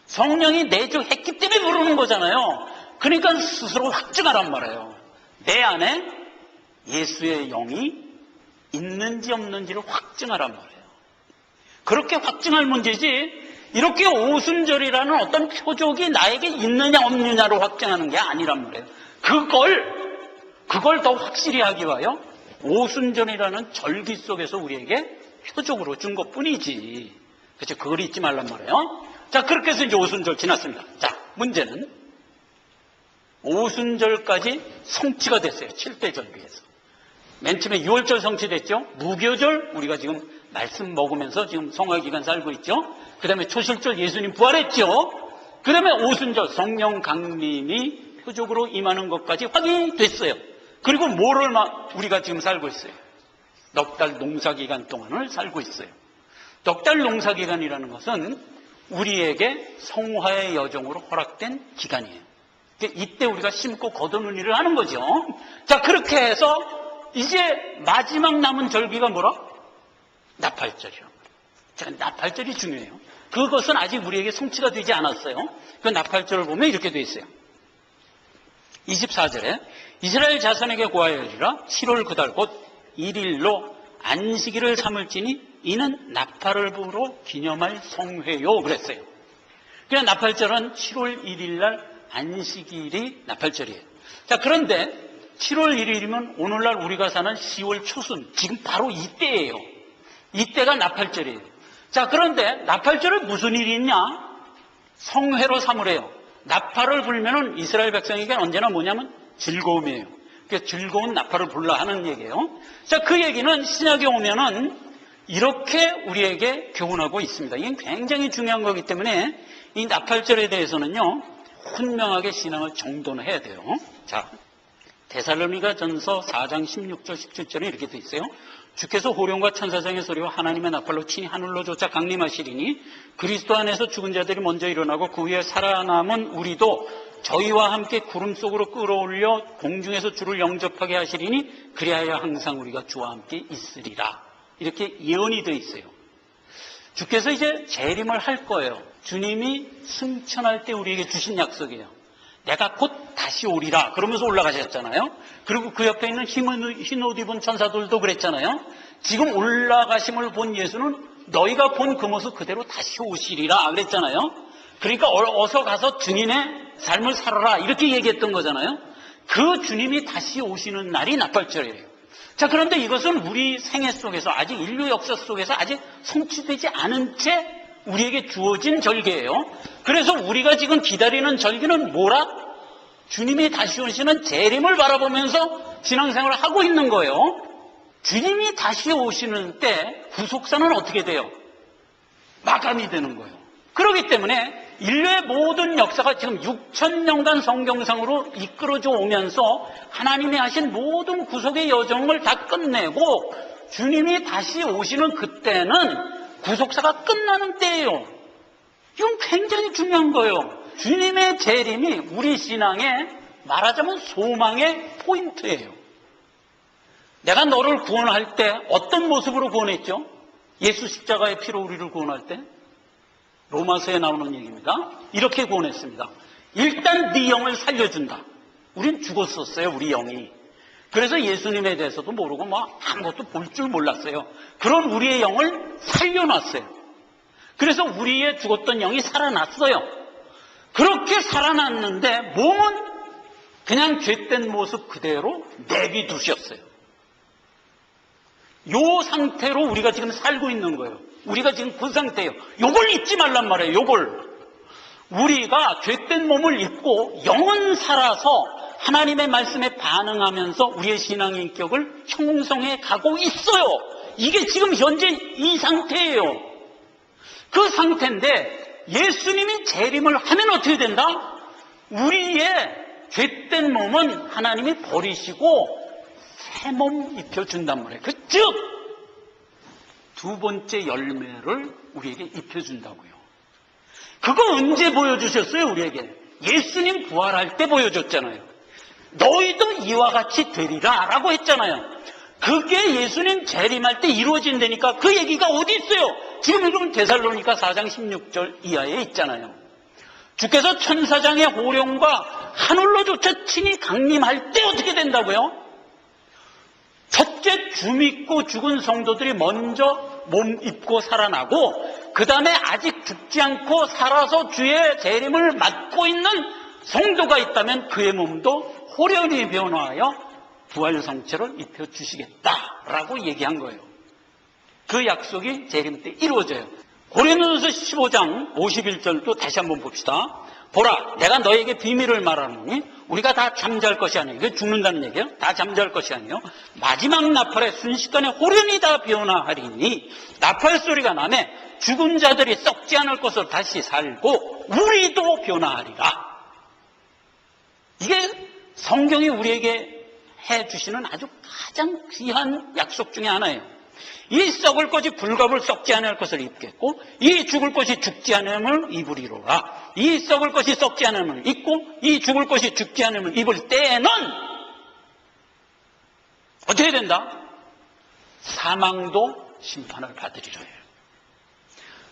성령이 내주했기 때문에 부르는 거잖아요. 그러니까 스스로 확증하란 말이에요. 내 안에 예수의 영이 있는지 없는지를 확증하란 말이에요. 그렇게 확증할 문제지 이렇게 오순절이라는 어떤 표적이 나에게 있느냐 없느냐로 확증하는 게 아니란 말이에요. 그걸 더 확실히 하기 위하여 오순절이라는 절기 속에서 우리에게 표적으로 준 것뿐이지. 그렇죠? 그걸 잊지 말란 말이에요. 자, 그렇게 해서 이제 오순절 지났습니다. 자, 문제는 오순절까지 성취가 됐어요. 7대 절기에서. 맨 처음에 6월절 성취됐죠. 무교절 우리가 지금 말씀 먹으면서 지금 성화기간 살고 있죠. 그 다음에 초실절 예수님 부활했죠. 그 다음에 오순절 성령 강림이 표적으로 임하는 것까지 확인이 됐어요. 그리고 뭐를 우리가 지금 살고 있어요. 넉 달 농사기간 동안을 살고 있어요. 넉 달 농사기간이라는 것은 우리에게 성화의 여정으로 허락된 기간이에요. 이때 우리가 심고 거두는 일을 하는 거죠. 자, 그렇게 해서 이제 마지막 남은 절기가 뭐라? 나팔절이요. 자, 나팔절이 중요해요. 그것은 아직 우리에게 성취가 되지 않았어요. 그 나팔절을 보면 이렇게 돼 있어요. 24절에 이스라엘 자손에게 고하여지라 7월 그달 곧 1일로 안식일을 삼을지니 이는 나팔을 부로 기념할 성회요 그랬어요. 그냥 나팔절은 7월 1일 날 안식일이 나팔절이에요. 자, 그런데 7월 1일이면 오늘날 우리가 사는 10월 초순 지금 바로 이때예요. 이때가 나팔절이에요. 자, 그런데 나팔절에 무슨 일이 있냐? 성회로 삼으래요. 나팔을 불면은 이스라엘 백성에게는 언제나 뭐냐면 즐거움이에요. 그러니까 즐거운 나팔을 불라 하는 얘기예요. 자, 그 얘기는 신약에 오면은 이렇게 우리에게 교훈하고 있습니다. 이게 굉장히 중요한 거기 때문에 이 나팔절에 대해서는요, 분명하게 신앙을 정돈해야 돼요. 자, 데살로니가 전서 4장 16절 17절에 이렇게 돼 있어요. 주께서 호령과 천사장의 소리와 하나님의 나팔로 친히 하늘로 쫓아 강림하시리니 그리스도 안에서 죽은 자들이 먼저 일어나고 그 위에 살아남은 우리도 저희와 함께 구름 속으로 끌어올려 공중에서 주를 영접하게 하시리니 그리하여 항상 우리가 주와 함께 있으리라. 이렇게 예언이 돼 있어요. 주께서 이제 재림을 할 거예요. 주님이 승천할 때 우리에게 주신 약속이에요. 내가 곧 다시 오리라 그러면서 올라가셨잖아요. 그리고 그 옆에 있는 흰 옷 입은 천사들도 그랬잖아요. 지금 올라가심을 본 예수는 너희가 본 그 모습 그대로 다시 오시리라 그랬잖아요. 그러니까 어서 가서 주님의 삶을 살아라 이렇게 얘기했던 거잖아요. 그 주님이 다시 오시는 날이 나팔절이에요. 자, 그런데 이것은 우리 생애 속에서 아직 인류 역사 속에서 아직 성취되지 않은 채 우리에게 주어진 절기예요. 그래서 우리가 지금 기다리는 절기는 뭐라? 주님이 다시 오시는 재림을 바라보면서 신앙생활을 하고 있는 거예요. 주님이 다시 오시는 때 구속사는 어떻게 돼요? 마감이 되는 거예요. 그렇기 때문에 인류의 모든 역사가 지금 6,000년간 성경상으로 이끌어져 오면서 하나님이 하신 모든 구속의 여정을 다 끝내고 주님이 다시 오시는 그때는 구속사가 끝나는 때예요. 이건 굉장히 중요한 거예요. 주님의 재림이 우리 신앙의 말하자면 소망의 포인트예요. 내가 너를 구원할 때 어떤 모습으로 구원했죠? 예수 십자가의 피로 우리를 구원할 때 로마서에 나오는 얘기입니다. 이렇게 구원했습니다. 일단 네 영을 살려준다. 우린 죽었었어요, 우리 영이. 그래서 예수님에 대해서도 모르고 아무것도 볼 줄 몰랐어요. 그런 우리의 영을 살려놨어요. 그래서 우리의 죽었던 영이 살아났어요. 그렇게 살아났는데 몸은 그냥 죄된 모습 그대로 내비두셨어요. 요 상태로 우리가 지금 살고 있는 거예요. 우리가 지금 그 상태예요. 요걸 잊지 말란 말이에요. 요걸. 우리가 죄된 몸을 입고 영은 살아서 하나님의 말씀에 반응하면서 우리의 신앙 인격을 형성해 가고 있어요. 이게 지금 현재 이 상태예요. 그 상태인데 예수님이 재림을 하면 어떻게 된다? 우리의 죄된 몸은 하나님이 버리시고 새 몸 입혀준단 말이에요. 즉, 두 번째 열매를 우리에게 입혀준다고요. 그거 언제 보여주셨어요, 우리에게? 예수님 부활할 때 보여줬잖아요. 너희도 이와 같이 되리라 라고 했잖아요. 그게 예수님 재림할 때 이루어진다니까 그 얘기가 어디 있어요? 지금 읽으면 데살로니가 4장 16절 이하에 있잖아요. 주께서 천사장의 호령과 하늘로조차 친히 강림할 때 어떻게 된다고요? 첫째 주 믿고 죽은 성도들이 먼저 몸 입고 살아나고 그 다음에 아직 죽지 않고 살아서 주의 재림을 맞고 있는 성도가 있다면 그의 몸도 호련히 변화하여 부활 성체를 입혀주시겠다라고 얘기한 거예요. 그 약속이 재림 때 이루어져요. 고린도전서 15장 51절도 다시 한번 봅시다. 보라, 내가 너에게 비밀을 말하노니 우리가 다 잠잘 것이 아니에요. 이게 죽는다는 얘기예요. 다 잠잘 것이 아니에요. 마지막 나팔에 순식간에 호련히 다 변화하리니 나팔 소리가 나매 죽은 자들이 썩지 않을 것으로 다시 살고 우리도 변화하리라. 이게 성경이 우리에게 해주시는 아주 가장 귀한 약속 중에 하나예요. 이 썩을 것이 불갑을 썩지 않을 것을 입겠고 이 죽을 것이 죽지 않음을 입으리로라. 이 썩을 것이 썩지 않음을 입고 이 죽을 것이 죽지 않음을 입을 때에는 어떻게 된다? 사망도 심판을 받으리라.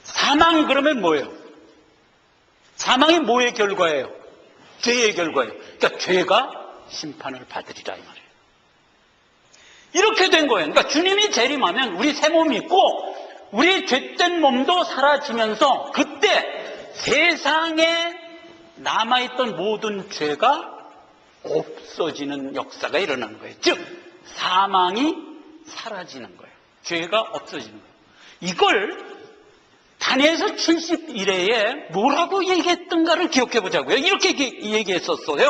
사망 그러면 뭐예요? 사망이 뭐의 결과예요? 죄의 결과예요. 그러니까 죄가 심판을 받으리라 이 말이에요. 이렇게 된 거예요. 그러니까 주님이 재림하면 우리 새 몸이 있고 우리 죄된 몸도 사라지면서 그때 세상에 남아있던 모든 죄가 없어지는 역사가 일어나는 거예요. 즉 사망이 사라지는 거예요. 죄가 없어지는 거예요. 이걸 다니엘서 71회에 뭐라고 얘기했던가를 기억해 보자고요. 이렇게 얘기했었어요.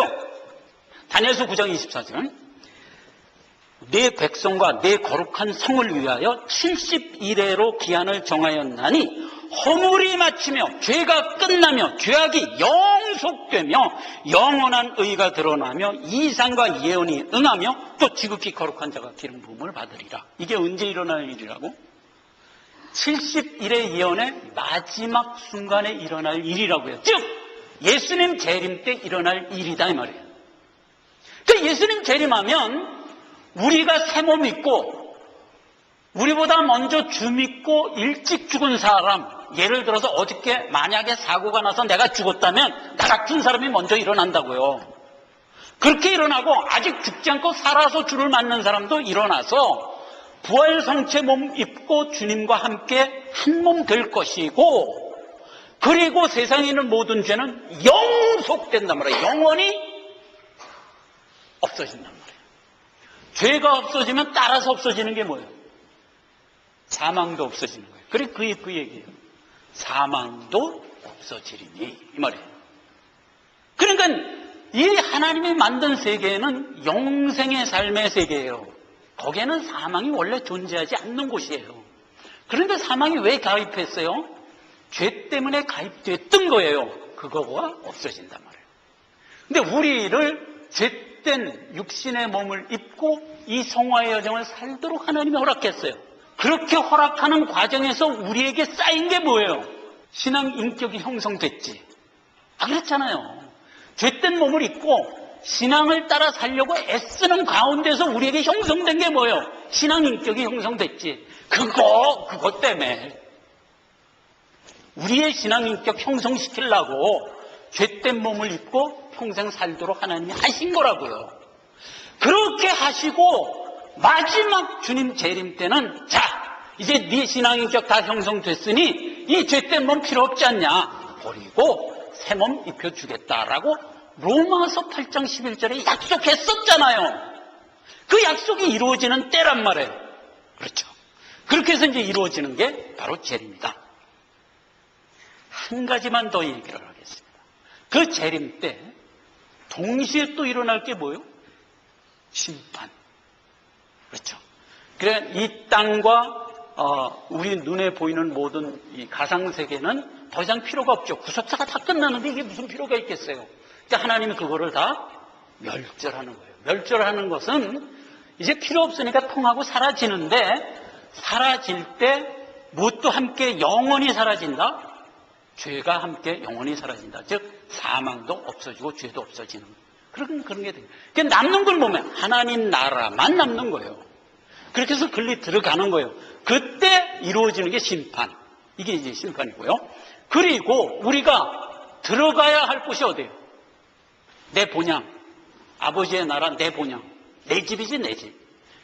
다니엘서 9장 24절. 내 백성과 내 거룩한 성을 위하여 71회로 기한을 정하였나니 허물이 마치며 죄가 끝나며 죄악이 영속되며 영원한 의가 드러나며 이상과 예언이 응하며 또 지극히 거룩한 자가 기름 부음을 받으리라. 이게 언제 일어날 일이라고? 71회 예언의 마지막 순간에 일어날 일이라고요. 즉 예수님 재림 때 일어날 일이다 이 말이에요. 그러니까 예수님 재림하면 우리가 새 몸 있고 우리보다 먼저 주 믿고 일찍 죽은 사람, 예를 들어서 어저께 만약에 사고가 나서 내가 죽었다면 나 같은 사람이 먼저 일어난다고요. 그렇게 일어나고 아직 죽지 않고 살아서 주를 맞는 사람도 일어나서 부활 성체 몸 입고 주님과 함께 한 몸 될 것이고 그리고 세상에 있는 모든 죄는 영속된단 말이에요. 영원히 없어진단 말이에요. 죄가 없어지면 따라서 없어지는 게 뭐예요? 사망도 없어지는 거예요. 그래 그 얘기예요. 사망도 없어지리니 이 말이에요. 그러니까 이 하나님이 만든 세계는 영생의 삶의 세계예요. 거기에는 사망이 원래 존재하지 않는 곳이에요. 그런데 사망이 왜 가입했어요? 죄 때문에 가입됐던 거예요. 그거가 없어진단 말이에요. 근데 우리를 죄된 육신의 몸을 입고 이 성화의 여정을 살도록 하나님이 허락했어요. 그렇게 허락하는 과정에서 우리에게 쌓인 게 뭐예요? 신앙 인격이 형성됐지. 그렇잖아요. 죄된 몸을 입고 신앙을 따라 살려고 애쓰는 가운데서 우리에게 형성된 게 뭐예요? 신앙 인격이 형성됐지. 그것 때문에 우리의 신앙 인격 형성시키려고 죄된 몸을 입고 평생 살도록 하나님이 하신 거라고요. 그렇게 하시고 마지막 주님 재림 때는 자 이제 네 신앙 인격 다 형성됐으니 이 죄된 몸 필요 없지 않냐 버리고 새 몸 입혀주겠다라고 로마서 8장 11절에 약속했었잖아요. 그 약속이 이루어지는 때란 말이에요. 그렇죠. 그렇게 해서 이제 이루어지는 게 바로 재림이다. 한 가지만 더 얘기를 하겠습니다. 그 재림 때 동시에 또 일어날 게 뭐예요? 심판. 그렇죠. 그래, 이 땅과 우리 눈에 보이는 모든 이 가상세계는 더 이상 필요가 없죠. 구속사가 다 끝나는데 이게 무슨 필요가 있겠어요. 그러니까 하나님이 그거를 다 멸절하는 거예요. 멸절하는 것은 이제 필요 없으니까 통하고 사라지는데, 사라질 때 무엇도 함께 영원히 사라진다? 죄가 함께 영원히 사라진다. 즉 사망도 없어지고 죄도 없어지는, 그런 게 돼요. 그러니까 남는 걸 보면 하나님 나라만 남는 거예요. 그렇게 해서 글리 들어가는 거예요. 그때 이루어지는 게 심판. 이게 이제 심판이고요. 그리고 우리가 들어가야 할 곳이 어디예요? 내 본향. 아버지의 나라, 내 본향. 내 집이지, 내 집.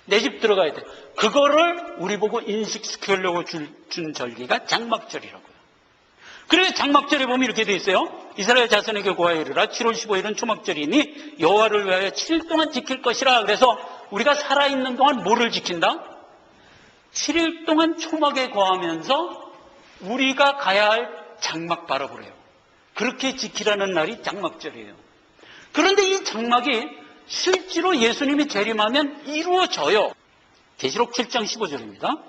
내 집 들어가야 돼. 그거를 우리 보고 인식시키려고 준 절기가 장막절이라고요. 그래서 장막절에 보면 이렇게 돼 있어요. 이스라엘 자손에게 고하여 이르라. 7월 15일은 초막절이니 여호와를 위하여 7일 동안 지킬 것이라. 그래서 우리가 살아있는 동안 뭐를 지킨다? 7일 동안 초막에 거하면서 우리가 가야 할 장막 바라보래요. 그렇게 지키라는 날이 장막절이에요. 그런데 이 장막이 실제로 예수님이 재림하면 이루어져요. 계시록 7장 15절입니다.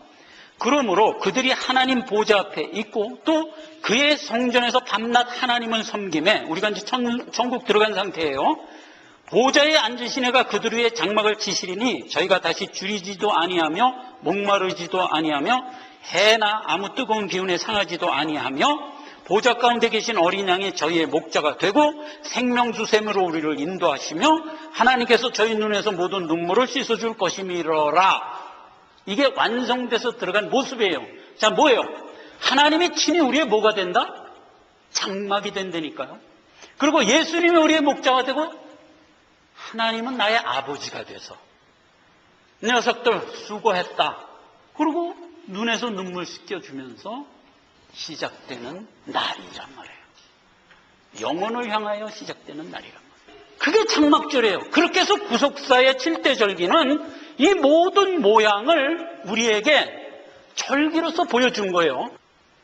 그러므로 그들이 하나님 보좌 앞에 있고 또 그의 성전에서 밤낮 하나님을 섬김에, 우리가 이제 천국 들어간 상태예요. 보좌에 앉으신 이가 그들 위에 장막을 치시리니 저희가 다시 줄이지도 아니하며 목마르지도 아니하며 해나 아무 뜨거운 기운에 상하지도 아니하며 보좌 가운데 계신 어린 양이 저희의 목자가 되고 생명수샘으로 우리를 인도하시며 하나님께서 저희 눈에서 모든 눈물을 씻어줄 것이미러라. 이게 완성돼서 들어간 모습이에요. 자, 뭐예요? 하나님이 친히 우리의 뭐가 된다? 장막이 된다니까요. 그리고 예수님이 우리의 목자가 되고 하나님은 나의 아버지가 돼서 녀석들 수고했다. 그리고 눈에서 눈물 씻겨주면서 시작되는 날이란 말이에요. 영혼을 향하여 시작되는 날이란 말이에요. 그게 장막절이에요. 그렇게 해서 구속사의 7대 절기는 이 모든 모양을 우리에게 절기로서 보여준 거예요.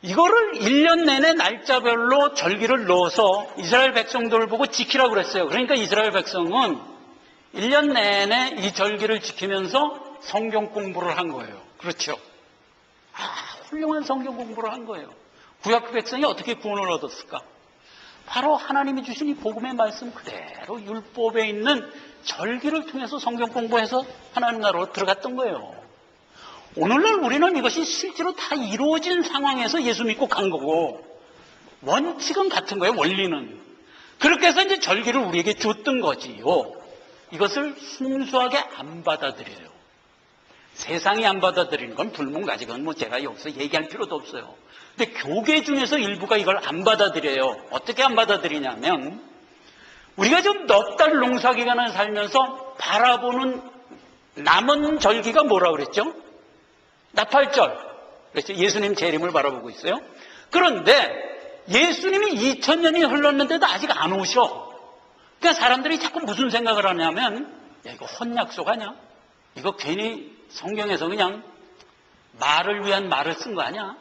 이거를 1년 내내 날짜별로 절기를 넣어서 이스라엘 백성들을 보고 지키라고 그랬어요. 그러니까 이스라엘 백성은 1년 내내 이 절기를 지키면서 성경 공부를 한 거예요. 그렇죠. 훌륭한 성경 공부를 한 거예요. 구약 백성이 어떻게 구원을 얻었을까? 바로 하나님이 주신 이 복음의 말씀 그대로 율법에 있는 절기를 통해서 성경 공부해서 하나님 나라로 들어갔던 거예요. 오늘날 우리는 이것이 실제로 다 이루어진 상황에서 예수 믿고 간 거고, 원칙은 같은 거예요. 원리는. 그렇게 해서 이제 절기를 우리에게 줬던 거지요. 이것을 순수하게 안 받아들여요. 세상이 안 받아들이는 건 불문가지건 뭐 제가 여기서 얘기할 필요도 없어요. 근데 교계 중에서 일부가 이걸 안 받아들여요. 어떻게 안 받아들이냐면, 우리가 좀 넉 달 농사기간을 살면서 바라보는 남은 절기가 뭐라 그랬죠? 나팔절. 그렇죠. 예수님 재림을 바라보고 있어요. 그런데 예수님이 2000년이 흘렀는데도 아직 안 오셔. 그러니까 사람들이 자꾸 무슨 생각을 하냐면, 야, 이거 혼약속 아니야? 이거 괜히 성경에서 그냥 말을 위한 말을 쓴 거 아니야?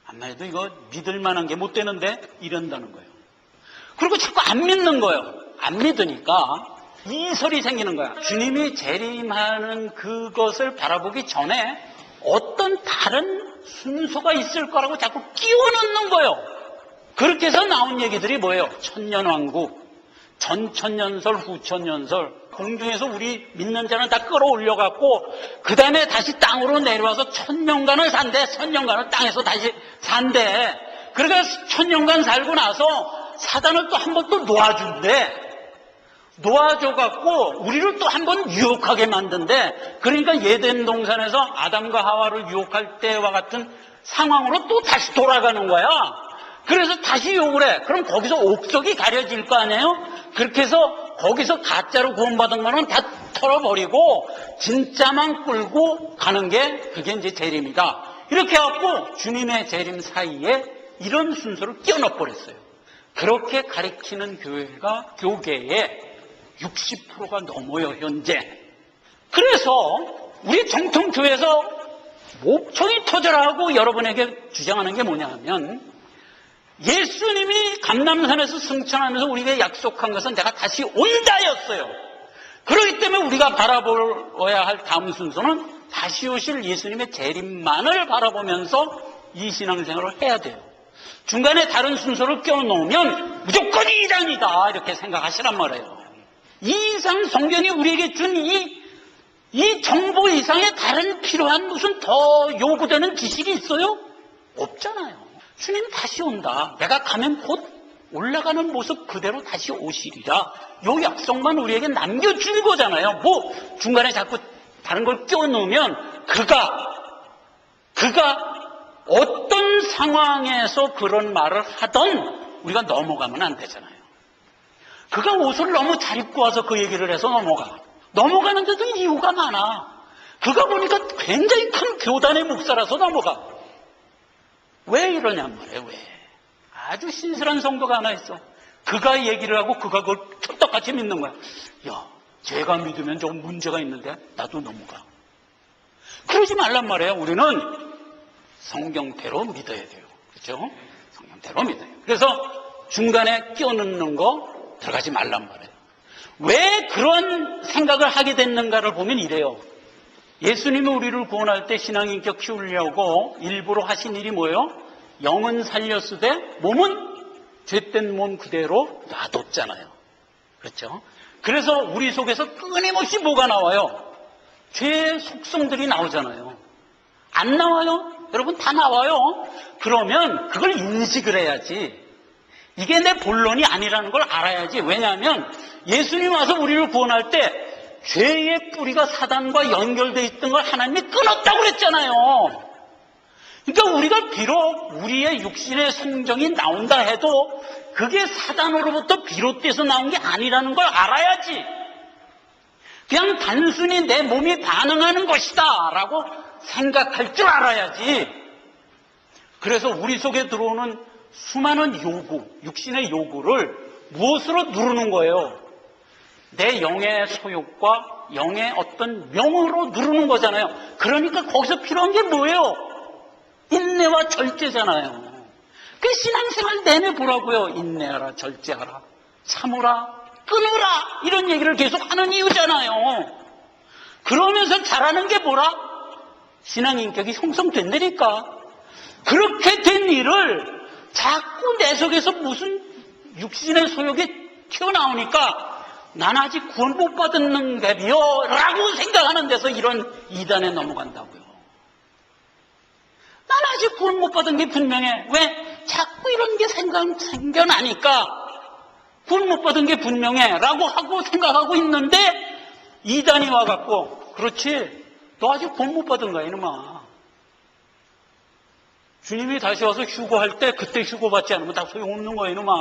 아마 해도 이거 믿을 만한 게 못 되는데 이런다는 거예요. 그리고 자꾸 안 믿는 거예요. 안 믿으니까 이설이 생기는 거야. 주님이 재림하는 그것을 바라보기 전에 어떤 다른 순서가 있을 거라고 자꾸 끼워 넣는 거예요. 그렇게 해서 나온 얘기들이 뭐예요? 천년왕국, 전천년설, 후천년설. 공중에서 우리 믿는 자는 다 끌어올려갖고 그 다음에 다시 땅으로 내려와서 1000년간을 산대. 1000년간을 땅에서 다시 산대. 그러니까 1000년간 살고 나서 사단을 또 한 번 또 놓아준대. 놓아줘갖고 우리를 또 한 번 유혹하게 만든대. 그러니까 예덴 동산에서 아담과 하와를 유혹할 때와 같은 상황으로 또 다시 돌아가는 거야. 그래서 다시 욕을 해. 그럼 거기서 옥석이 가려질 거 아니에요? 그렇게 해서 거기서 가짜로 구원받은 거는 다 털어버리고 진짜만 끌고 가는 게 그게 이제 재림이다. 이렇게 해갖고 주님의 재림 사이에 이런 순서를 끼워 넣어버렸어요. 그렇게 가리키는 교회가 교계의 60%가 넘어요, 현재. 그래서 우리 정통교회에서 목청이 터져라 하고 여러분에게 주장하는 게 뭐냐 하면, 예수님이 감람산에서 승천하면서 우리에게 약속한 것은 내가 다시 온다였어요. 그렇기 때문에 우리가 바라보아야 할 다음 순서는 다시 오실 예수님의 재림만을 바라보면서 이 신앙생활을 해야 돼요. 중간에 다른 순서를 껴놓으면 무조건 이단이다 이렇게 생각하시란 말이에요. 이 이상 성경이 우리에게 준 이 정보 이상의 다른 필요한 무슨 더 요구되는 지식이 있어요? 없잖아요. 주님 다시 온다. 내가 가면 곧 올라가는 모습 그대로 다시 오시리라. 요 약속만 우리에게 남겨준 거잖아요. 뭐 중간에 자꾸 다른 걸 껴놓으면 그가 어떤 상황에서 그런 말을 하던 우리가 넘어가면 안 되잖아요. 그가 옷을 너무 잘 입고 와서 그 얘기를 해서 넘어가는데도 이유가 많아. 그가 보니까 굉장히 큰 교단의 목사라서 넘어가. 왜 이러냔 말이에요. 왜? 아주 신실한 성도가 하나 있어. 그가 얘기를 하고 그가 그걸 척떡같이 믿는 거야. 야, 제가 믿으면 좀 문제가 있는데 나도 넘어가. 그러지 말란 말이에요. 우리는 성경대로 믿어야 돼요. 그렇죠? 성경대로 믿어요. 그래서 중간에 끼어넣는 거 들어가지 말란 말이에요. 왜 그런 생각을 하게 됐는가를 보면 이래요. 예수님이 우리를 구원할 때 신앙인격 키우려고 일부러 하신 일이 뭐예요? 영은 살렸으되 몸은 죄된 몸 그대로 놔뒀잖아요. 그렇죠? 그래서 우리 속에서 끊임없이 뭐가 나와요? 죄의 속성들이 나오잖아요. 안 나와요? 여러분 다 나와요. 그러면 그걸 인식을 해야지. 이게 내 본론이 아니라는 걸 알아야지. 왜냐하면 예수님 와서 우리를 구원할 때 죄의 뿌리가 사단과 연결되어 있던 걸 하나님이 끊었다고 그랬잖아요. 그러니까 우리가 비록 우리의 육신의 성정이 나온다 해도 그게 사단으로부터 비롯돼서 나온 게 아니라는 걸 알아야지. 그냥 단순히 내 몸이 반응하는 것이다 라고 생각할 줄 알아야지. 그래서 우리 속에 들어오는 수많은 요구, 육신의 요구를 무엇으로 누르는 거예요? 내 영의 소욕과 영의 어떤 명으로 누르는 거잖아요. 그러니까 거기서 필요한 게 뭐예요? 인내와 절제잖아요. 그 신앙생활 내내 보라고요. 인내하라, 절제하라, 참으라, 끊으라 이런 얘기를 계속 하는 이유잖아요. 그러면서 잘하는 게 뭐라? 신앙인격이 형성된다니까. 그렇게 된 일을 자꾸 내 속에서 무슨 육신의 소욕이 튀어나오니까 난 아직 구원 못 받은 갭이요 라고 생각하는 데서 이런 이단에 넘어간다고요. 난 아직 구원 못 받은 게 분명해. 왜? 자꾸 이런 게 생겨나니까 구원 못 받은 게 분명해 라고 하고 생각하고 있는데 이단이 와갖고 그렇지 너 아직 구원 못 받은 거야 이놈아. 주님이 다시 와서 휴거할 때 그때 휴거 받지 않으면 다 소용없는 거야 이놈아.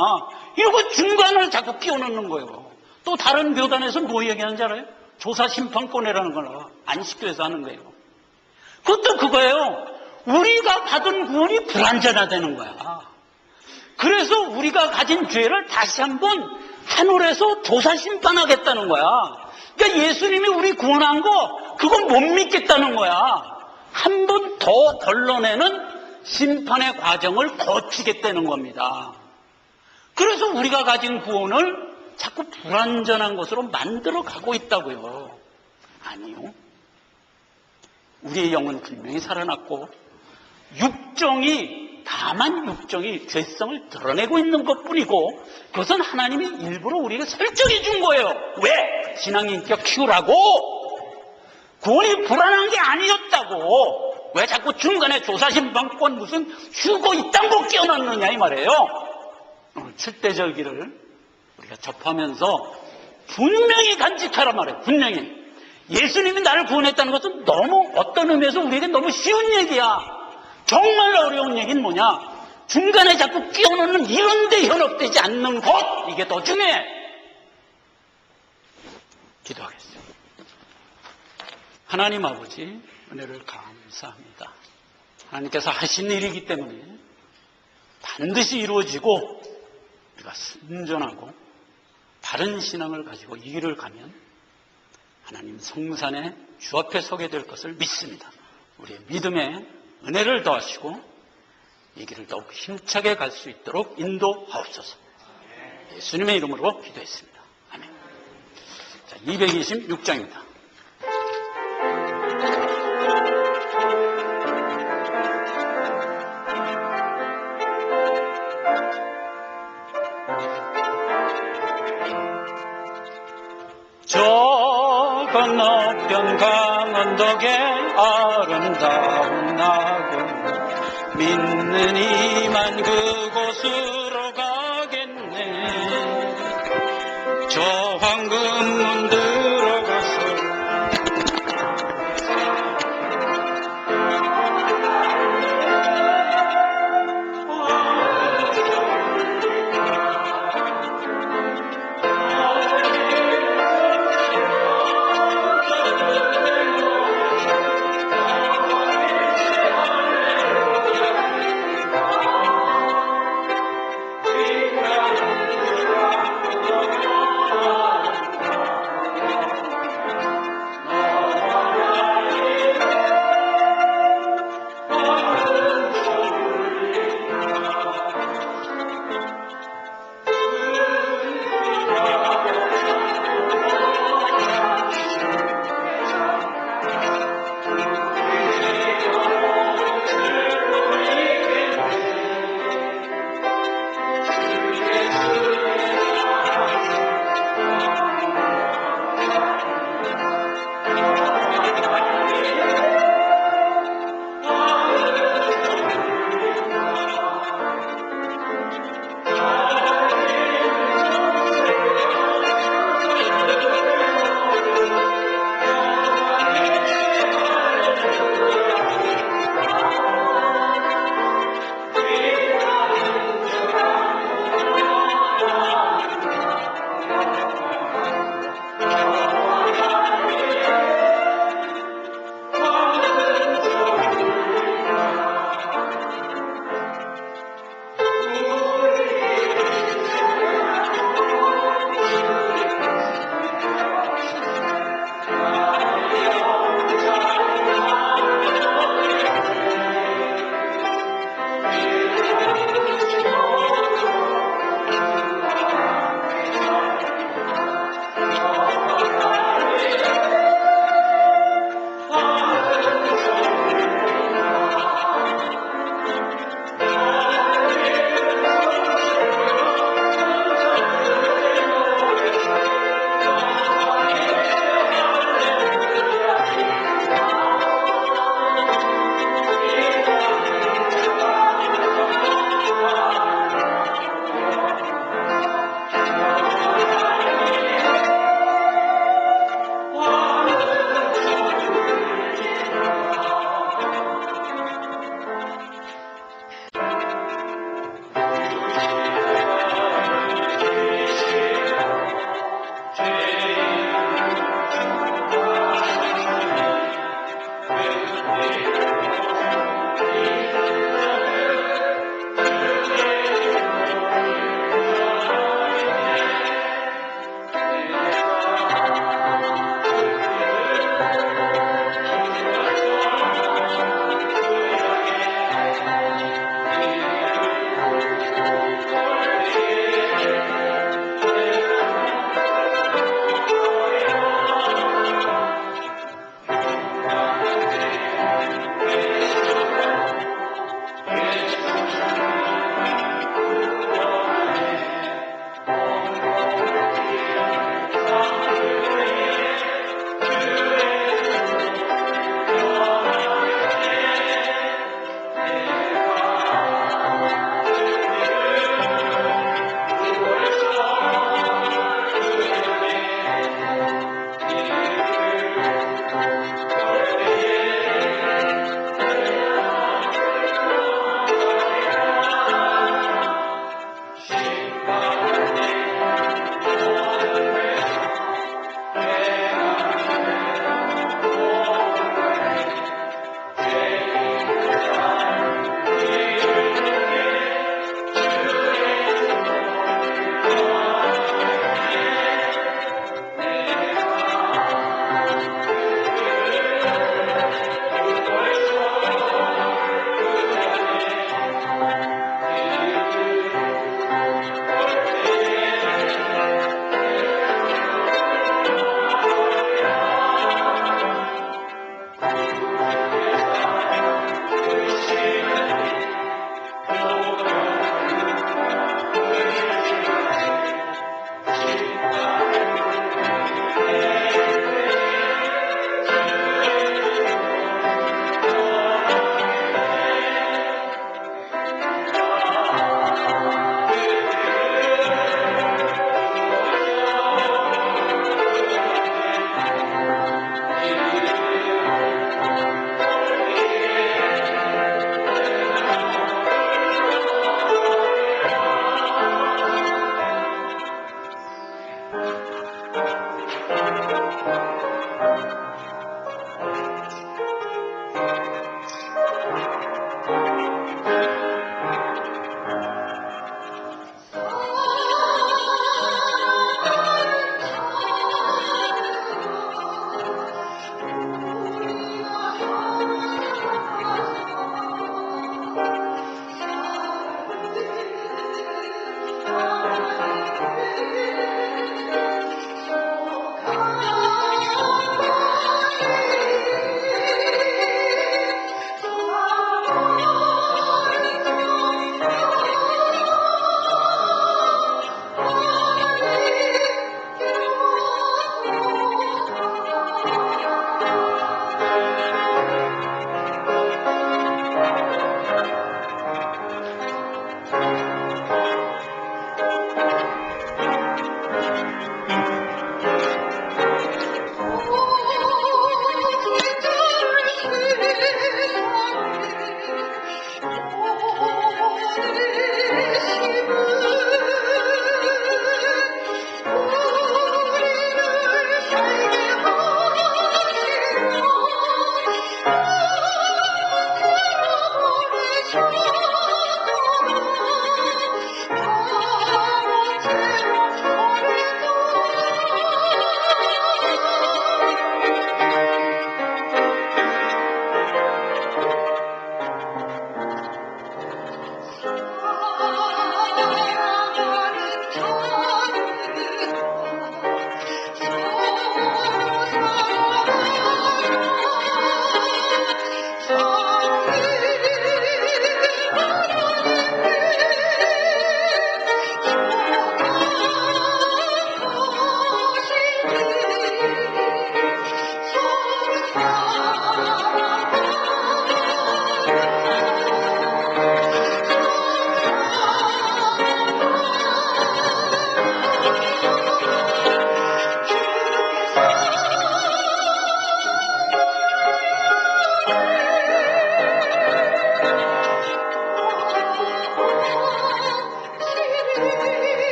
이러고 중간을 자꾸 끼워넣는 거예요. 또 다른 교단에서 뭐 얘기하는지 알아요? 조사 심판권이라는 걸 안식교에서 하는 거예요. 그것도 그거예요. 우리가 받은 구원이 불완전하다는 거야. 그래서 우리가 가진 죄를 다시 한번 하늘에서 조사 심판하겠다는 거야. 그러니까 예수님이 우리 구원한 거 그건 못 믿겠다는 거야. 한 번 더 걸러내는 심판의 과정을 거치겠다는 겁니다. 그래서 우리가 가진 구원을 자꾸 불완전한 것으로 만들어 가고 있다고요. 아니요. 우리의 영은 분명히 살아났고 다만 육정이 죄성을 드러내고 있는 것뿐이고 그것은 하나님이 일부러 우리에게 설정해 준 거예요. 왜? 신앙인격 키우라고. 구원이 불안한 게 아니었다고. 왜 자꾸 중간에 조사심판권 무슨 휴거 이딴 거 끼워넣느냐 이 말이에요. 오늘 칠대절기를 우리가 접하면서 분명히 간직하란 말이에요. 분명히. 예수님이 나를 구원했다는 것은 너무 어떤 의미에서 우리에게 너무 쉬운 얘기야. 정말 어려운 얘기는 뭐냐? 중간에 자꾸 끼워넣는 이런 데 현혹되지 않는 것. 이게 더 중요해. 기도하겠습니다. 하나님 아버지 은혜를 감사합니다. 하나님께서 하신 일이기 때문에 반드시 이루어지고 우리가 순전하고 바른 신앙을 가지고 이 길을 가면 하나님 성산에 주 앞에 서게 될 것을 믿습니다. 우리의 믿음에 은혜를 더하시고 이 길을 더욱 힘차게 갈 수 있도록 인도하옵소서. 예수님의 이름으로 기도했습니다. 아멘. 자, 226장입니다. 저 건너편 강언덕에 아름다운 낙원 믿는 이만 그곳으로